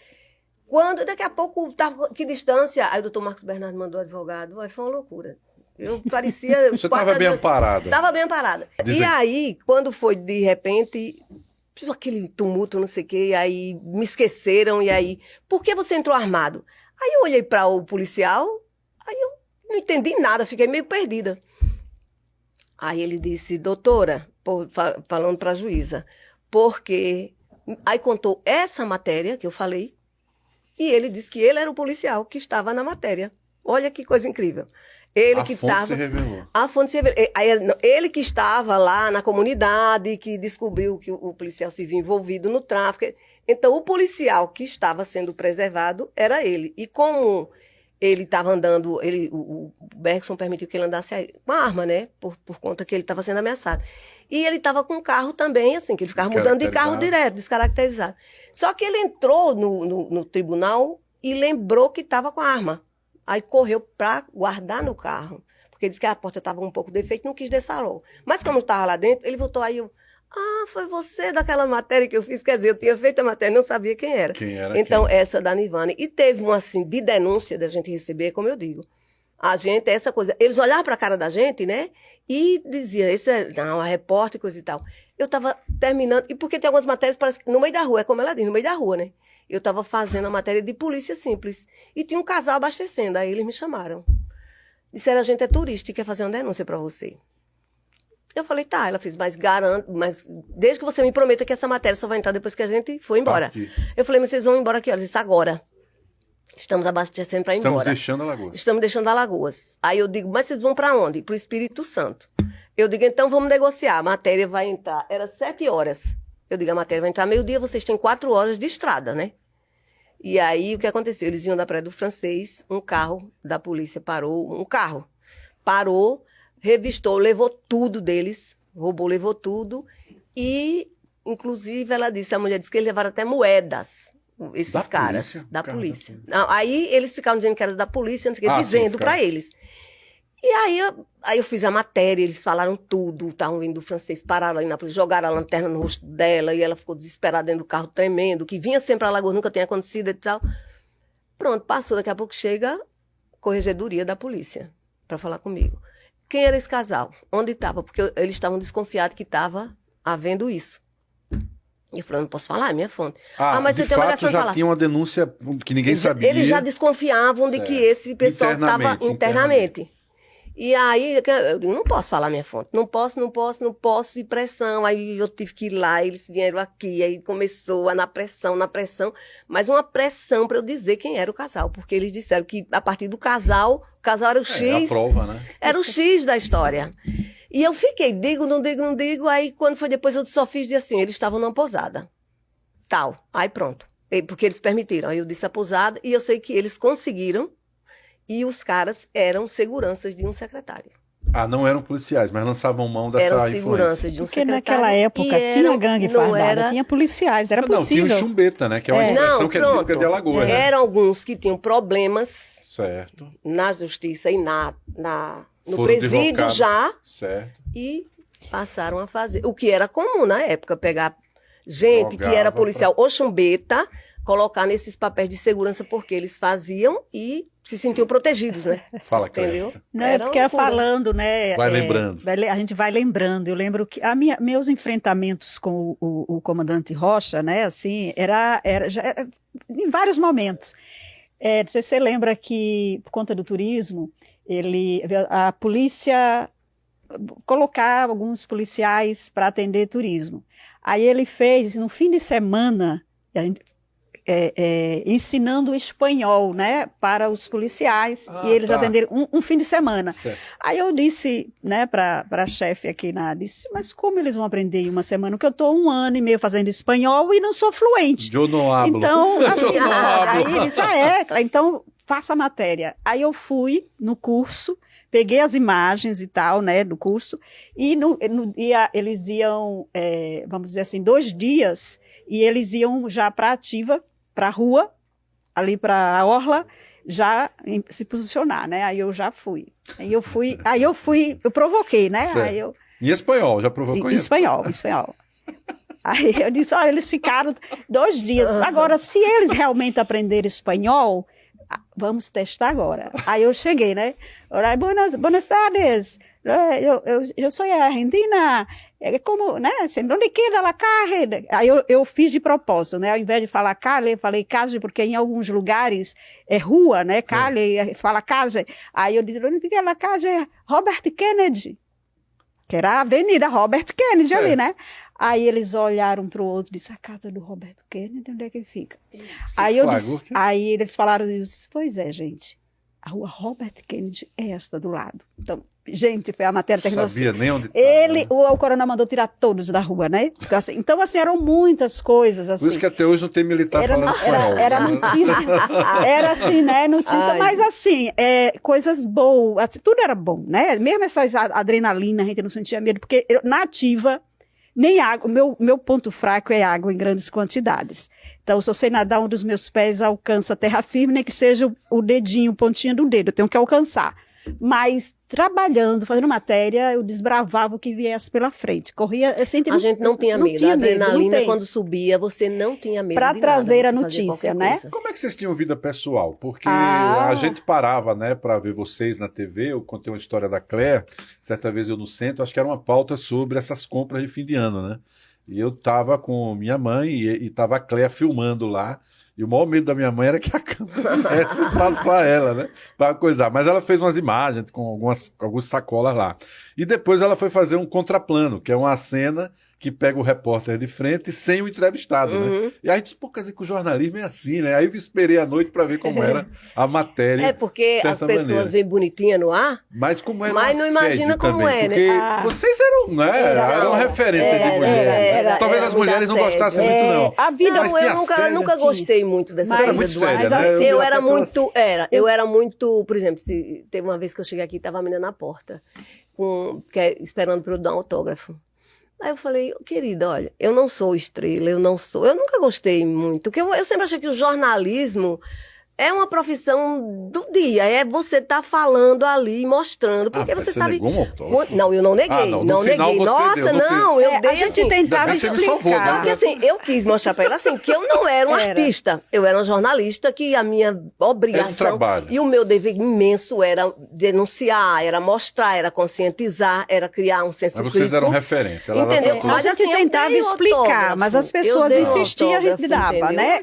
quando daqui a pouco, que distância? Aí o doutor Marcos Bernardo mandou o advogado. Aí foi uma loucura. Eu parecia... Você estava bem amparada. Estava bem amparada. E aí, quando foi, de repente, aquele tumulto, não sei o quê, e aí me esqueceram, e aí... Por que você entrou armado? Aí eu olhei para o policial, aí eu não entendi nada, fiquei meio perdida. Aí ele disse, doutora, falando para a juíza, porque... Aí contou essa matéria que eu falei, e ele disse que ele era o policial que estava na matéria. Olha que coisa incrível. A fonte se revelou. A fonte se revelou. Ele que estava lá na comunidade, que descobriu que o policial se viu envolvido no tráfico. Então, o policial que estava sendo preservado era ele. E como ele estava andando, o Bergson permitiu que ele andasse com a arma, né? Por conta que ele estava sendo ameaçado. E ele estava com o carro também, assim, que ele ficava mudando de carro direto, descaracterizado. Só que ele entrou no tribunal e lembrou que estava com a arma. Aí correu para guardar no carro, porque disse que a porta estava um pouco defeita, não quis desarrollar. Mas como estava lá dentro, ele voltou aí, foi você daquela matéria que eu fiz, quer dizer, eu tinha feito a matéria, não sabia quem era. Então, essa da Nirvana. E teve uma, assim, de denúncia da gente receber, como eu digo. A gente, essa coisa, eles olhavam para a cara da gente, né, e diziam, não, a repórter, coisa e tal. Eu estava terminando, e porque tem algumas matérias, parece que no meio da rua, é como ela diz, no meio da rua, né. Eu estava fazendo a matéria de polícia simples. E tinha um casal abastecendo. Aí eles me chamaram. Disseram, a gente é turista e quer fazer uma denúncia para você. Eu falei, tá. Ela fez, mas garanto, mas desde que você me prometa que essa matéria só vai entrar depois que a gente for embora. Eu falei, mas vocês vão embora aqui? Ela disse, agora. Estamos abastecendo para ir embora. Estamos deixando Alagoas. Estamos deixando Alagoas. Aí eu digo, mas vocês vão para onde? Para o Espírito Santo. Eu digo, então vamos negociar. A matéria vai entrar. Era 7 horas. Eu digo, a matéria vai entrar meio-dia, vocês têm 4 horas de estrada, né? E aí, o que aconteceu? Eles iam da Praia do Francês, um carro da polícia parou, revistou, levou tudo deles, roubou, levou tudo, e, inclusive, a mulher disse que eles levaram até moedas, esses caras, da polícia. Não, aí, eles ficavam dizendo que era da polícia, não sei o que, dizendo para eles. E aí eu fiz a matéria, eles falaram tudo, estavam vindo do Francês, pararam ali na polícia, jogaram a lanterna no rosto dela, e ela ficou desesperada dentro do carro, tremendo, que vinha sempre a Alagoas, nunca tinha acontecido e tal. Pronto, passou, daqui a pouco chega a corregedoria da polícia para falar comigo. Quem era esse casal? Onde estava? Porque eles estavam desconfiados que estava havendo isso. E eu falei, não posso falar, é minha fonte. Mas você tem uma ligação de falar. Já tinha uma denúncia que ninguém sabia. Eles já desconfiavam de que esse pessoal estava internamente. E aí, eu não posso falar minha fonte, não posso, e pressão, aí eu tive que ir lá, eles vieram aqui, aí começou na pressão, mas uma pressão para eu dizer quem era o casal, porque eles disseram que a partir do casal, o casal era o X, a prova, né? Era o X da história. E eu fiquei, digo, não digo, aí quando foi depois eu só fiz de assim, eles estavam numa pousada, tal, aí pronto, porque eles permitiram, aí eu disse a pousada, e eu sei que eles conseguiram. E os caras eram seguranças de um secretário. Não eram policiais, mas lançavam mão dessa eram influência. seguranças de um secretário. Porque naquela época tinha gangue fardada, tinha policiais, era possível. Tinha o chumbeta, né? Que é uma expressão que é típica de Alagoas. Eram alguns que tinham problemas na justiça e no presídio já. Certo. E passaram a fazer. O que era comum na época, pegar gente que era policial ou chumbeta, colocar nesses papéis de segurança, porque eles faziam e se sentiam protegidos, né? Fala, Entendeu? Clécia. Não, Era porque uma loucura. falando, né? Vai lembrando. A gente vai lembrando. Eu lembro que meus enfrentamentos com o comandante Rocha, né? Assim, em vários momentos. Não sei se você lembra que, por conta do turismo, a polícia colocava alguns policiais para atender turismo. Aí ele fez, no fim de semana, ensinando espanhol, né, para os policiais, e eles atenderam um fim de semana. Certo. Aí eu disse, né, para a chefe aqui disse, mas como eles vão aprender em uma semana? Porque eu estou 1 ano e meio fazendo espanhol e não sou fluente. Eu não hablo. Então, assim, Eu não hablo. aí ele disse, então faça a matéria. Aí eu fui no curso, peguei as imagens e tal, né, do curso, e no dia eles iam, vamos dizer assim, 2 dias, e eles iam já para a ativa, para a rua, ali para a orla, já se posicionar, né? Aí eu já fui. Eu provoquei, né? Certo. Em espanhol, já provocou em espanhol. Aí eu disse, olha, eles ficaram 2 dias. Agora, se eles realmente aprenderem espanhol, vamos testar agora. Aí eu cheguei, né? Olá, buenas tardes. Eu sou argentina. Como, né? Onde queda la calle? Aí eu fiz de propósito, né? Ao invés de falar calle, eu falei calle, porque em alguns lugares é rua, né? Calle, fala calle. Aí eu disse, onde queda la calle? Robert Kennedy. Que era a Avenida Robert Kennedy, certo, ali, né? Aí eles olharam para o outro e disseram, a casa do Robert Kennedy, onde é que fica? Aí eles falaram, pois é, gente, a rua Robert Kennedy é esta do lado. Então, gente, foi a matéria terminou assim. Sabia nem onde O coronel mandou tirar todos da rua, né? Então, assim, eram muitas coisas, assim. Por isso que até hoje não tem militar falando espanhol. Era notícia, era assim, né? Notícia, mas assim, coisas boas, assim, tudo era bom, né? Mesmo essa adrenalina, a gente não sentia medo, porque na ativa, nem água, meu ponto fraco é água em grandes quantidades. Então, se eu sei nadar, um dos meus pés alcança a terra firme, nem que seja o dedinho, o pontinho do dedo, eu tenho que alcançar. Mas trabalhando, fazendo matéria, eu desbravava o que viesse pela frente. Corria, assim, a gente não tinha medo. A adrenalina, quando subia, você não tinha medo para trazer a notícia, né? Como é que vocês tinham vida pessoal? Porque a gente parava, né, para ver vocês na TV. Eu contei uma história da Claire, certa vez eu no centro, acho que era uma pauta sobre essas compras de fim de ano, né? E eu tava com minha mãe e tava a Claire filmando lá. E o maior medo da minha mãe era que a câmera viesse para ela, né? Para coisar. Mas ela fez umas imagens com algumas sacolas lá. E depois ela foi fazer um contraplano, que é uma cena que pega o repórter de frente sem o entrevistado, né? E aí a gente disse, pô, quer dizer que o jornalismo é assim, né? Aí eu esperei a noite para ver como era a matéria. Porque as pessoas veem bonitinha no ar, mas como é mas não imagina como também, é, porque né? vocês eram, né? Era uma referência de mulheres. Talvez as mulheres não gostassem muito, não. A vida, eu nunca gostei muito dessa coisa. Era muito séria, né? Assim, eu era muito, por exemplo, teve uma vez que eu cheguei aqui, estava a menina na porta, esperando para eu dar um autógrafo. Aí eu falei, querida, olha, eu não sou estrela, eu nunca gostei muito, porque eu sempre achei que o jornalismo é uma profissão do dia, você tá falando ali, mostrando, porque você sabe... Negou um autógrafo? Não, eu não neguei, não neguei. Nossa, não, eu dei a gente assim, tentava explicar. Só que assim, eu quis mostrar pra ela assim, que eu não era uma artista, eu era uma jornalista, que a minha obrigação e o meu dever imenso era denunciar, era mostrar, era conscientizar, era criar um senso crítico. Mas vocês eram referência. Entendeu? Mas a gente tentava explicar, mas as pessoas insistiam, a gente dava, né?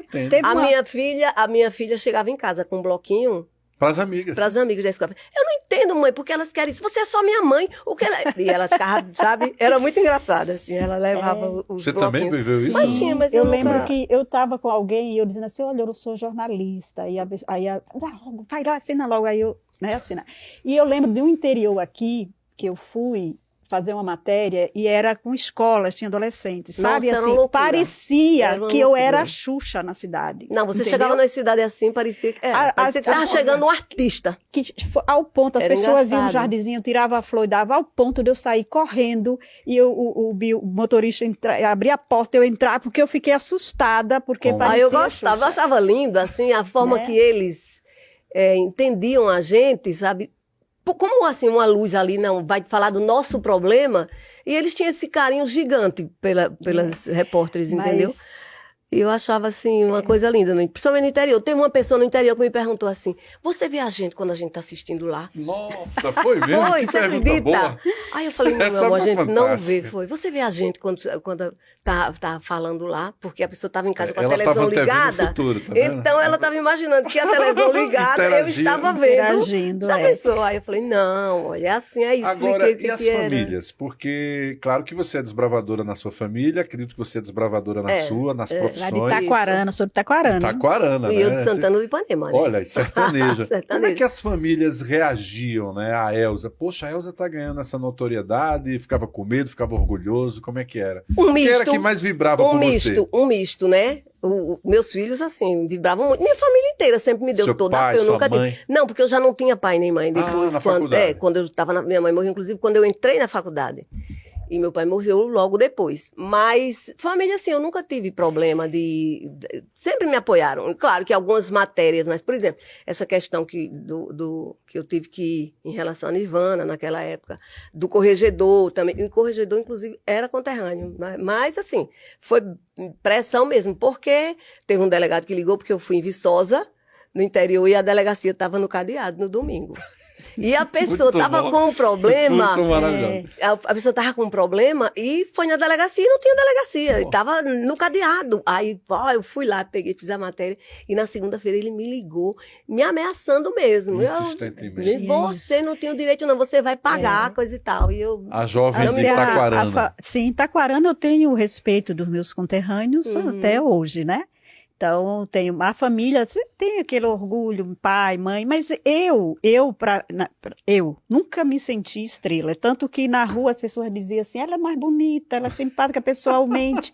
A minha filha chegava em casa com um bloquinho. Para as amigas. Para as amigas da escola. Eu não entendo, mãe, porque elas querem isso. Você é só minha mãe. E ela ficava, sabe? Era muito engraçada, assim. Ela levava os Você bloquinhos. Também viveu isso? Mas eu lembro que eu estava com alguém e eu dizendo assim, olha, eu sou jornalista. Vai lá, assina logo. Aí eu, né, assina. E eu lembro de um interior aqui, que eu fui fazer uma matéria e era com escolas, tinha adolescentes, sabe? Nossa, assim, parecia que eu era a Xuxa na cidade. Não, você chegava na cidade assim, parecia que estava chegando um artista. Ao ponto, as pessoas iam no jardinzinho, tirava a flor e dava ao ponto de eu sair correndo e o motorista abria a porta, eu entrar, porque eu fiquei assustada, porque parecia eu gostava, eu achava lindo, assim, a forma que eles entendiam a gente, sabe? Como assim uma luz ali não vai falar do nosso problema? E eles tinham esse carinho gigante pelas repórteres, entendeu? E eu achava, assim, uma coisa linda, principalmente no interior. Tem uma pessoa no interior que me perguntou assim, você vê a gente quando a gente está assistindo lá? Nossa, foi mesmo? Foi, Que você pergunta acredita? boa. Aí eu falei, não, Essa meu amor, a foi gente não fantástica. vê. Foi, você vê a gente quando tá falando lá, porque a pessoa estava em casa com a Ela televisão tava antevendo o ligada. futuro, tá vendo? Então ela estava imaginando que a televisão ligada, eu Interagindo. estava vendo. Interagindo, Já é. pensou? Aí eu falei, não, olha, é assim, aí Agora, expliquei o e que as que era. famílias? Porque, claro que você é desbravadora na sua família, acredito que você é desbravadora na sua, nas Lá de profissões. Itaquarana, sou de Itaquarana. Taquarana, E né? eu de Santana do Ipanema, né? Olha, e sertaneja. Como é Sertaneja. que as famílias reagiam, né, a Elza? Poxa, a Elza tá ganhando essa notoriedade, ficava com medo, ficava orgulhoso, como é que era? Um Quem era misto, que mais vibrava por você? um misto, né? Meus filhos, assim, vibravam muito. Minha família inteira sempre me deu Seu toda pai, eu sua nunca mãe? tive. Não, porque eu já não tinha pai nem mãe depois. na faculdade. Quando eu estava na. Minha mãe morreu, inclusive, quando eu entrei na faculdade. E meu pai morreu logo depois. Mas, família, assim, eu nunca tive problema sempre me apoiaram. Claro que algumas matérias, mas, por exemplo, essa questão que eu tive que ir em relação a Nirvana, naquela época, do corregedor também. O corregedor, inclusive, era conterrâneo. Né? Mas, assim, foi pressão mesmo, porque teve um delegado que ligou, porque eu fui em Viçosa, no interior, e a delegacia estava no cadeado no domingo. E a pessoa estava com um problema. A pessoa estava com um problema e foi na delegacia e não tinha delegacia. Estava no cadeado. Aí eu fui lá, peguei, fiz a matéria. E na segunda-feira ele me ligou, me ameaçando mesmo. Insistentemente. Você não tem o direito, não, você vai pagar, coisa e tal. E eu, A jovem de Assim, Itaquarana. Sim, Itaquarana eu tenho o respeito dos meus conterrâneos até hoje, né? Então, tenho a família, você tem aquele orgulho, pai, mãe, mas eu nunca me senti estrela. Tanto que na rua as pessoas diziam assim, ela é mais bonita, ela é simpática pessoalmente.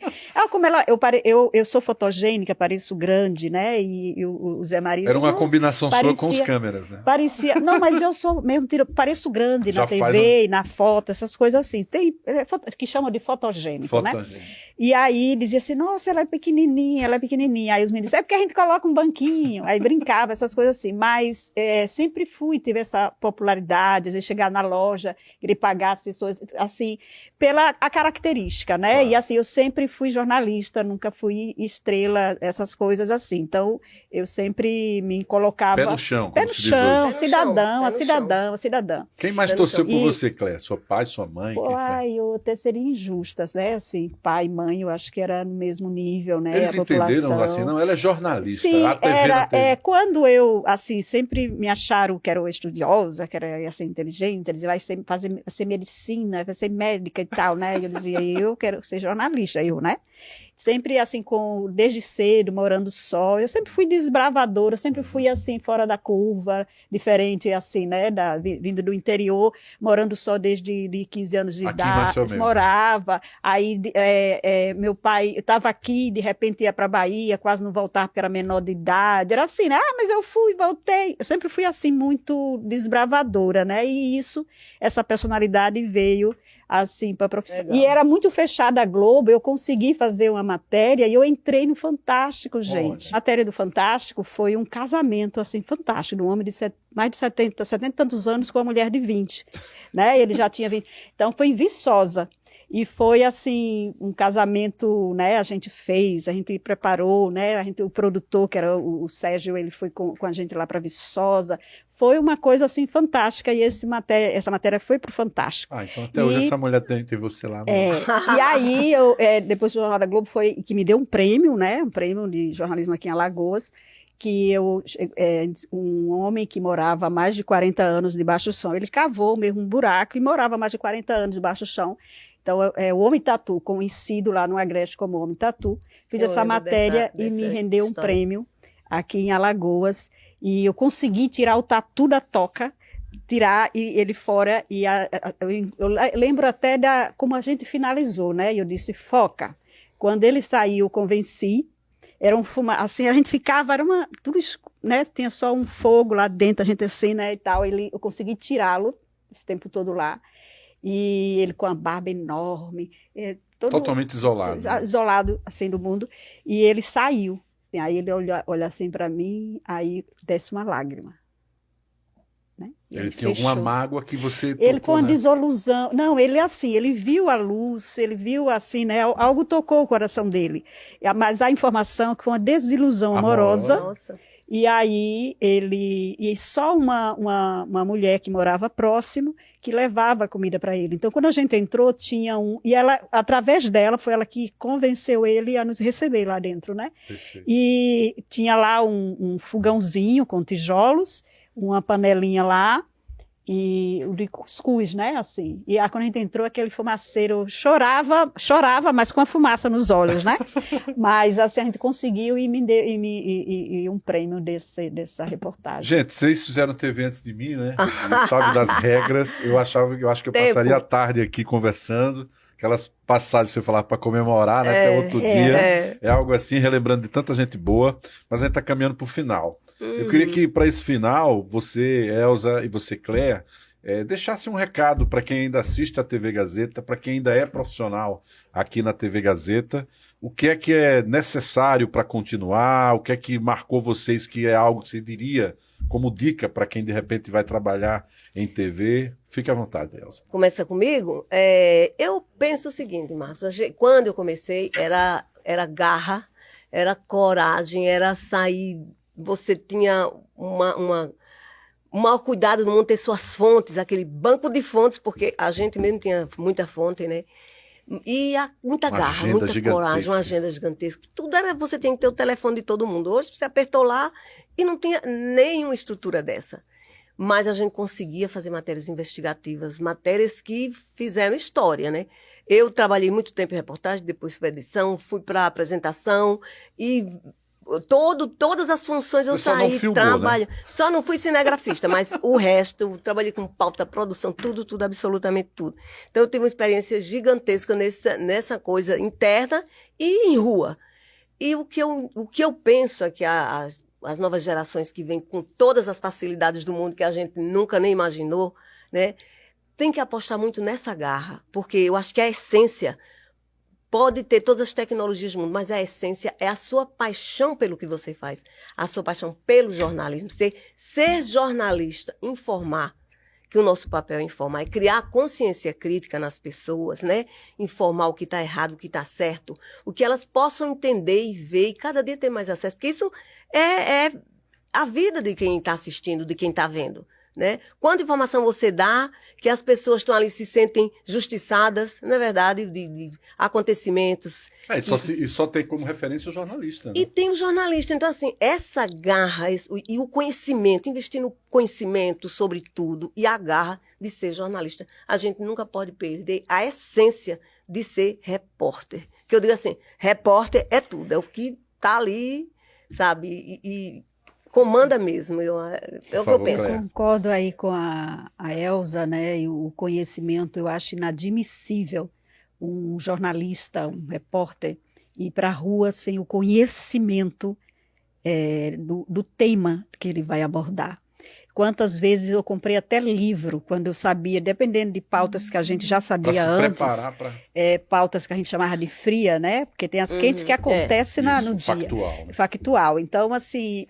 Eu sou fotogênica, pareço grande, né? E o Zé Maria... Era uma combinação sua com os câmeras, né? Parecia, não, mas eu sou mesmo, pareço grande Já na TV, na foto, essas coisas assim. Tem que chamam de fotogênico, né? E aí dizia assim, nossa, ela é pequenininha. Aí os meninos, é porque a gente coloca um banquinho, aí brincava, essas coisas assim, mas sempre tive essa popularidade, de chegar na loja, querer pagar as pessoas, assim, pela a característica, né? Claro. E assim, eu sempre fui jornalista, nunca fui estrela, essas coisas assim, então eu sempre me colocava... Pé no chão, pé no chão, cidadã. Quem mais torceu por você, Cléia? Seu pai, sua mãe? Eu até seria injustas, né? Assim, pai e mãe, eu acho que era no mesmo nível, né? Eles a população. Entenderam assim, não, ela é jornalista. Sim, a TV quando eu, assim, sempre me acharam que era estudiosa, que era, assim, inteligente, eles vai ser medicina, vai ser médica e tal, né? E eu dizia, eu quero ser jornalista, né? Sempre, assim, desde cedo, morando só, eu sempre fui desbravadora, eu sempre fui, assim, fora da curva, diferente, assim, né, vindo do interior, morando só desde 15 anos de idade, morava, aí meu pai estava aqui, de repente ia para Bahia, quase não voltava porque era menor de idade, era assim, né, mas eu voltei, eu sempre fui, assim, muito desbravadora, né, e essa personalidade veio assim, para a profissão. Legal. E era muito fechada a Globo, eu consegui fazer uma matéria e eu entrei no Fantástico, gente. Olha. A matéria do Fantástico foi um casamento, assim, fantástico, de um homem de mais de 70 e tantos anos com uma mulher de 20, né? Ele já tinha 20. Então, foi em Viçosa. E foi, assim, um casamento, né, a gente preparou, né, o produtor, que era o Sérgio, ele foi com a gente lá para Viçosa. Foi uma coisa, assim, fantástica, e essa matéria foi pro Fantástico. Então até hoje essa mulher tem você lá. E aí, depois do Jornal da Globo, foi que me deu um prêmio, né, um prêmio de jornalismo aqui em Alagoas, que um homem que morava há mais de 40 anos debaixo do chão, ele cavou mesmo um buraco e morava mais de 40 anos debaixo do chão. Então, o Homem Tatu, conhecido lá no Agreste como Homem Tatu, fiz essa matéria e me rendeu um prêmio aqui em Alagoas. E eu consegui tirar o tatu da toca, tirar ele fora. E eu lembro até como a gente finalizou, né? Eu disse, foca. Quando ele saiu, eu convenci. Era um fumar, assim, a gente ficava, tudo escuro, né? Tinha só um fogo lá dentro, a gente assim, né, e tal. Eu consegui tirá-lo esse tempo todo lá. E ele com a barba enorme. Totalmente isolado. Isolado, assim, do mundo. E ele saiu. Aí ele olha assim para mim, aí desce uma lágrima. né? Ele tinha alguma mágoa que você Ele tocou, foi uma né? desilusão. Não, ele assim, ele viu a luz, ele viu assim, né? Algo tocou o coração dele. Mas a informação que foi uma desilusão amorosa. Nossa. E aí e só uma mulher que morava próximo que levava a comida para ele. Então, quando a gente entrou, tinha e ela, através dela, foi ela que convenceu ele a nos receber lá dentro, né? Perfeito. E tinha lá um fogãozinho com tijolos, uma panelinha lá, e o de cuscuz, né, assim. E aí, quando a gente entrou, aquele fumaceiro chorava, mas com a fumaça nos olhos, né? Mas, assim, a gente conseguiu e me deu um prêmio dessa reportagem. Gente, vocês fizeram TV antes de mim, né? E sabe das regras. Eu acho que eu passaria a tarde aqui conversando. Aquelas passagens que você falava para comemorar, né? Até outro dia. É algo assim, relembrando de tanta gente boa. Mas a gente está caminhando para o final. Eu queria que, para esse final, você, Elza, e você, Cléa, deixasse um recado para quem ainda assiste a TV Gazeta, para quem ainda é profissional aqui na TV Gazeta. O que é necessário para continuar? O que é que marcou vocês que é algo que você diria como dica para quem, de repente, vai trabalhar em TV? Fique à vontade, Elza. Começa comigo? Eu penso o seguinte, Marcos. Quando eu comecei, era garra, era coragem, era sair... Você tinha um maior cuidado no manter suas fontes, aquele banco de fontes, porque a gente mesmo tinha muita fonte, né? E muita garra, muita coragem, uma agenda gigantesca. Tudo era, você tem que ter o telefone de todo mundo. Hoje você apertou lá e não tinha nenhuma estrutura dessa. Mas a gente conseguia fazer matérias investigativas, matérias que fizeram história, né? Eu trabalhei muito tempo em reportagem, depois fui para edição, fui para apresentação e... Todas as funções eu saí, trabalho. Né? Só não fui cinegrafista, mas o resto, trabalhei com pauta, produção, tudo, absolutamente tudo. Então eu tive uma experiência gigantesca nessa coisa interna e em rua. E o que eu penso é que as novas gerações que vêm com todas as facilidades do mundo que a gente nunca nem imaginou, né, tem que apostar muito nessa garra, porque eu acho que a essência... Pode ter todas as tecnologias do mundo, mas a essência é a sua paixão pelo que você faz, a sua paixão pelo jornalismo. Ser jornalista, informar, que o nosso papel é informar, é criar consciência crítica nas pessoas, né? Informar o que está errado, o que está certo, o que elas possam entender e ver, e cada dia ter mais acesso, porque isso é a vida de quem está assistindo, de quem está vendo. Né? Quanta informação você dá que as pessoas estão ali se sentem justiçadas, não é verdade, de acontecimentos. E só tem como referência o jornalista. Né? E tem o jornalista. Então, assim, essa garra e o conhecimento, investir no conhecimento sobre tudo e a garra de ser jornalista. A gente nunca pode perder a essência de ser repórter. Que eu digo assim, repórter é tudo, é o que está ali, sabe, e comanda mesmo, é o que eu penso. Eu concordo aí com a Elza, né? E o conhecimento, eu acho inadmissível um jornalista, um repórter, ir para a rua sem o conhecimento do tema que ele vai abordar. Quantas vezes eu comprei até livro, quando eu sabia, dependendo de pautas que a gente já sabia antes, pautas que a gente chamava de fria, né? Porque tem as quentes que acontecem no dia. Factual. Né? Factual. Então, assim,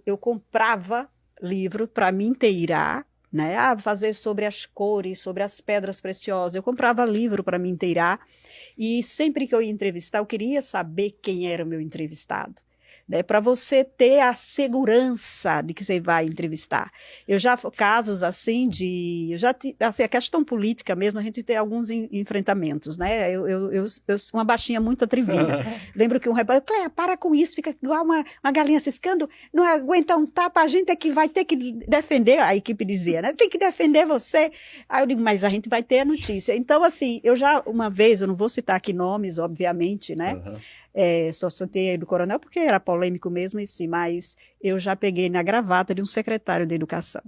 eu comprava livro para me inteirar, né? Fazer sobre as cores, sobre as pedras preciosas. Eu comprava livro para me inteirar e sempre que eu ia entrevistar, eu queria saber quem era o meu entrevistado. Né, para você ter a segurança de que você vai entrevistar. Eu já, casos assim assim, a questão política mesmo, a gente tem alguns enfrentamentos, né, eu sou uma baixinha muito atrevida. Lembro que um repórter, Cléa, para com isso, fica igual uma galinha ciscando, não aguenta um tapa, a gente é que vai ter que defender, a equipe dizia, né, tem que defender você. Aí eu digo, mas a gente vai ter a notícia. Então, assim, eu já uma vez, eu não vou citar aqui nomes, obviamente, né, só citei aí do coronel porque era polêmico mesmo, mas eu já peguei na gravata de um secretário de educação.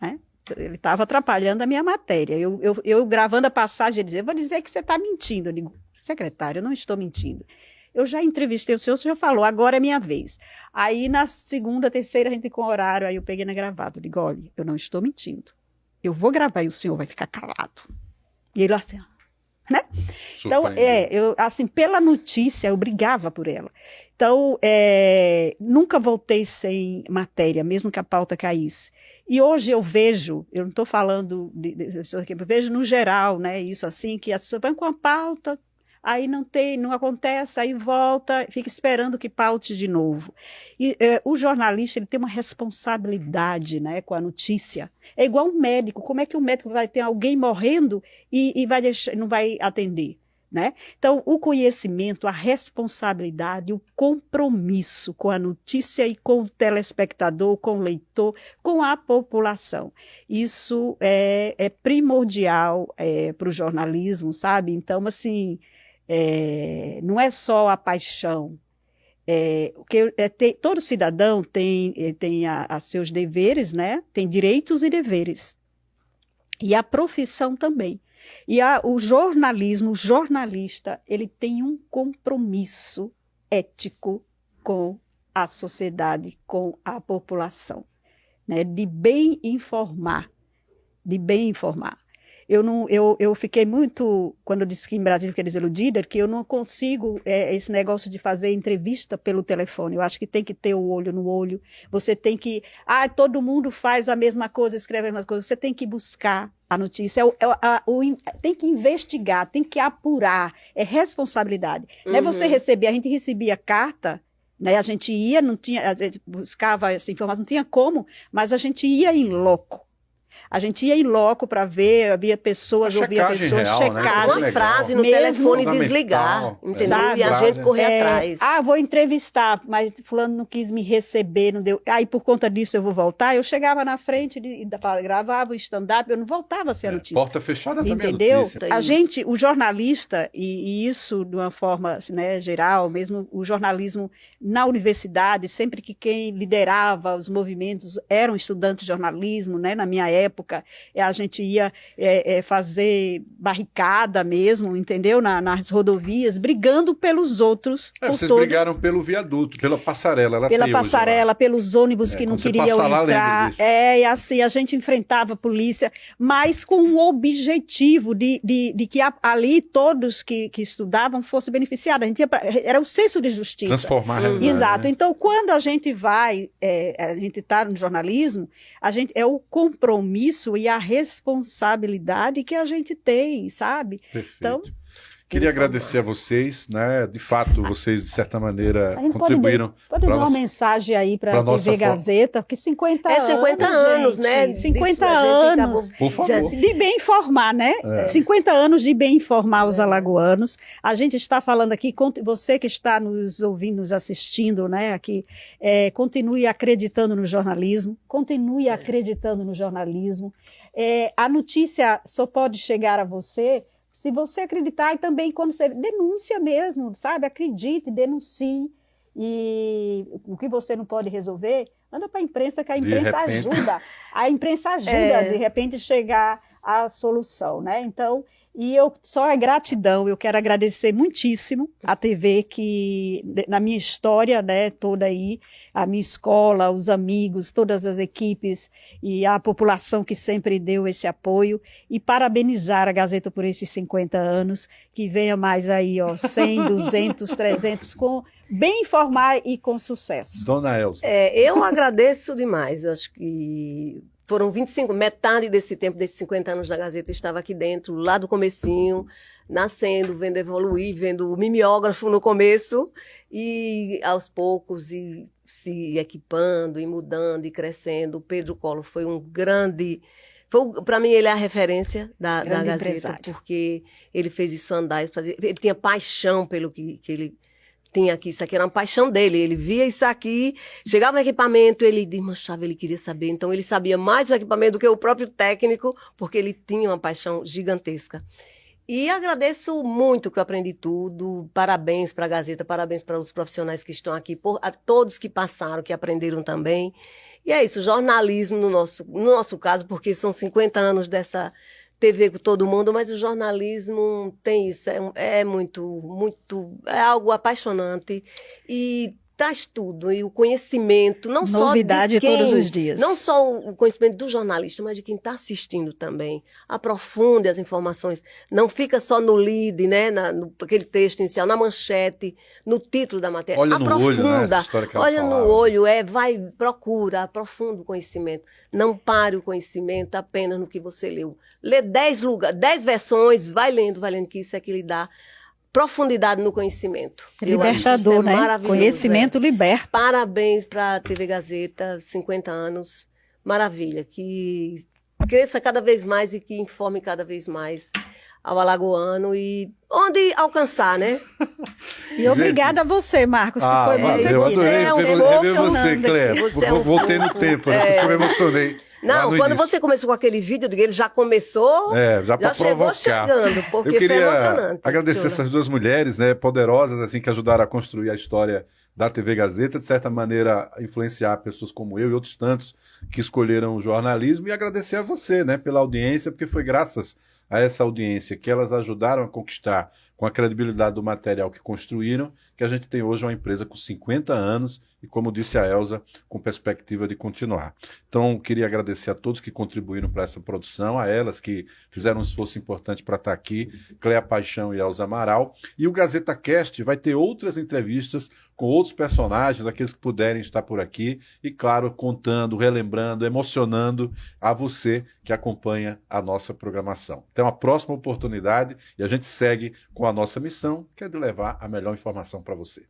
Né? Ele estava atrapalhando a minha matéria. Eu gravando a passagem, ele dizia, vou dizer que você está mentindo. Eu digo, secretário, eu não estou mentindo. Eu já entrevistei o senhor já falou, agora é minha vez. Aí na segunda, terceira, a gente com horário, aí eu peguei na gravata. Eu digo, olha, eu não estou mentindo. Eu vou gravar e o senhor vai ficar calado. E ele assim... né? Então, eu, assim, pela notícia, eu brigava por ela. Então, nunca voltei sem matéria, mesmo que a pauta caísse. E hoje eu vejo, eu não estou falando eu vejo no geral, né, isso assim, que as pessoas vão com a pauta, aí não acontece, aí volta, fica esperando que paute de novo. E o jornalista, ele tem uma responsabilidade, né, com a notícia. É igual um médico. Como é que um médico vai ter alguém morrendo e não vai atender? Né? Então, o conhecimento, a responsabilidade, o compromisso com a notícia e com o telespectador, com o leitor, com a população. Isso é primordial para o jornalismo, sabe? Então, assim, não é só a paixão. Todo cidadão tem seus deveres, né? Tem direitos e deveres. E a profissão também. E o jornalismo, o jornalista, ele tem um compromisso ético com a sociedade, com a população, né? De bem informar, de bem informar. Eu fiquei muito, quando eu disse que em Brasília fiquei desiludida, que eu não consigo esse negócio de fazer entrevista pelo telefone. Eu acho que tem que ter o olho no olho. Você tem que... todo mundo faz a mesma coisa, escreve a mesma coisa. Você tem que buscar a notícia. Tem que investigar, tem que apurar. É responsabilidade. Não é você receber. A gente recebia carta, né? A gente ia, não tinha, às vezes buscava essa informação, não tinha como, mas a gente ia em loco. A gente ia em loco para ver, havia pessoas, ouvia pessoas, real, checagem. Uma frase no telefone desligar, entendeu? E a gente correr atrás. Vou entrevistar, mas fulano não quis me receber, não deu. Aí por conta disso eu vou voltar. Eu chegava na frente, gravava o stand-up, eu não voltava a ser a notícia. Porta fechada também, entendeu? Notícia. O jornalista, e isso de uma forma, né, geral, mesmo o jornalismo na universidade, sempre que quem liderava os movimentos eram estudantes de jornalismo, né, na minha época, a gente ia fazer barricada mesmo, entendeu? Nas rodovias, brigando pelos outros. Vocês brigaram pelo viaduto, pela passarela. Pela passarela, pelos ônibus que não queriam entrar. E assim, a gente enfrentava a polícia, mas com o objetivo de que ali todos que estudavam fossem beneficiados. A gente era o senso de justiça. Transformar a realidade. Exato. Né? Então, quando a gente a gente está no jornalismo, é o compromisso e a responsabilidade que a gente tem, sabe? Perfeito. Então, queria agradecer a vocês, né? De fato, vocês, de certa maneira, contribuíram. Pode dar uma mensagem aí para a TV Gazeta, porque 50 anos. 50 anos, gente, né? 50 anos. Por favor. De bem informar, né? 50 anos de bem informar os alagoanos. A gente está falando aqui, você que está nos ouvindo, nos assistindo, né? Aqui, continue acreditando no jornalismo, continue acreditando no jornalismo. A notícia só pode chegar a você se você acreditar, e também quando você denúncia mesmo, sabe? Acredite, denuncie. E o que você não pode resolver, manda para a imprensa, que a imprensa ajuda. A imprensa ajuda, de repente, chegar à solução, né? Então, só é gratidão, eu quero agradecer muitíssimo a TV que, na minha história, né, toda aí, a minha escola, os amigos, todas as equipes e a população que sempre deu esse apoio, e parabenizar a Gazeta por esses 50 anos, que venha mais aí, 100, 200, 300, bem informar e com sucesso. Dona Elza. Eu agradeço demais, eu acho que foram 25, metade desse tempo, desses 50 anos da Gazeta, eu estava aqui dentro, lá do comecinho, nascendo, vendo evoluir, vendo o mimeógrafo no começo, e aos poucos se equipando, e mudando, e crescendo. O Pedro Collor foi um grande... Para mim, ele é a referência da Gazeta, empresário. Porque ele fez isso andar, ele tinha paixão pelo que ele tinha aqui. Isso aqui era uma paixão dele. Ele via isso aqui, chegava no equipamento, ele desmanchava, ele queria saber. Então, ele sabia mais do equipamento do que o próprio técnico, porque ele tinha uma paixão gigantesca. E agradeço muito que eu aprendi tudo. Parabéns para a Gazeta, parabéns para os profissionais que estão aqui, a todos que passaram, que aprenderam também. E é isso, jornalismo no nosso caso, porque são 50 anos dessa TV com todo mundo, mas o jornalismo tem isso, é muito, muito, é algo apaixonante. E traz tudo, e o conhecimento, não Novidade só de quem, todos os dias. não só o conhecimento do jornalista, mas de quem está assistindo também. Aprofunde as informações, não fica só no lead, né, no aquele texto inicial, na manchete, no título da matéria. Olha no olho, né, essa história que ela olha falava. no olho, vai, procura, aprofunda o conhecimento. Não pare o conhecimento apenas no que você leu. Lê 10 versões, vai lendo, que isso é que lhe dá profundidade no conhecimento. Libertador, né? Conhecimento liberta. Parabéns para a TV Gazeta, 50 anos. Maravilha. Que cresça cada vez mais e que informe cada vez mais ao alagoano e onde alcançar, né? E obrigada a você, Marcos, que foi muito eu adorei ver você, Cléia. Voltei no tempo, né? Por isso que eu me emocionei. Não, quando você começou com aquele vídeo, ele já começou, já chegou chegando, porque eu queria foi emocionante. agradecer essas duas mulheres, né, poderosas, assim, que ajudaram a construir a história da TV Gazeta, de certa maneira, influenciar pessoas como eu e outros tantos que escolheram o jornalismo, e agradecer a você, né, pela audiência, porque foi graças a essa audiência que elas ajudaram a conquistar com a credibilidade do material que construíram, que a gente tem hoje uma empresa com 50 anos e, como disse a Elza, com perspectiva de continuar. Então, queria agradecer a todos que contribuíram para essa produção, a elas que fizeram um esforço importante para estar aqui, Cléia Paixão e Elza Amaral. E o Gazeta Cast vai ter outras entrevistas com outros personagens, aqueles que puderem estar por aqui, e, claro, contando, relembrando, emocionando a você que acompanha a nossa programação. Então, a próxima oportunidade, e a gente segue com a nossa missão, que é de levar a melhor informação para você.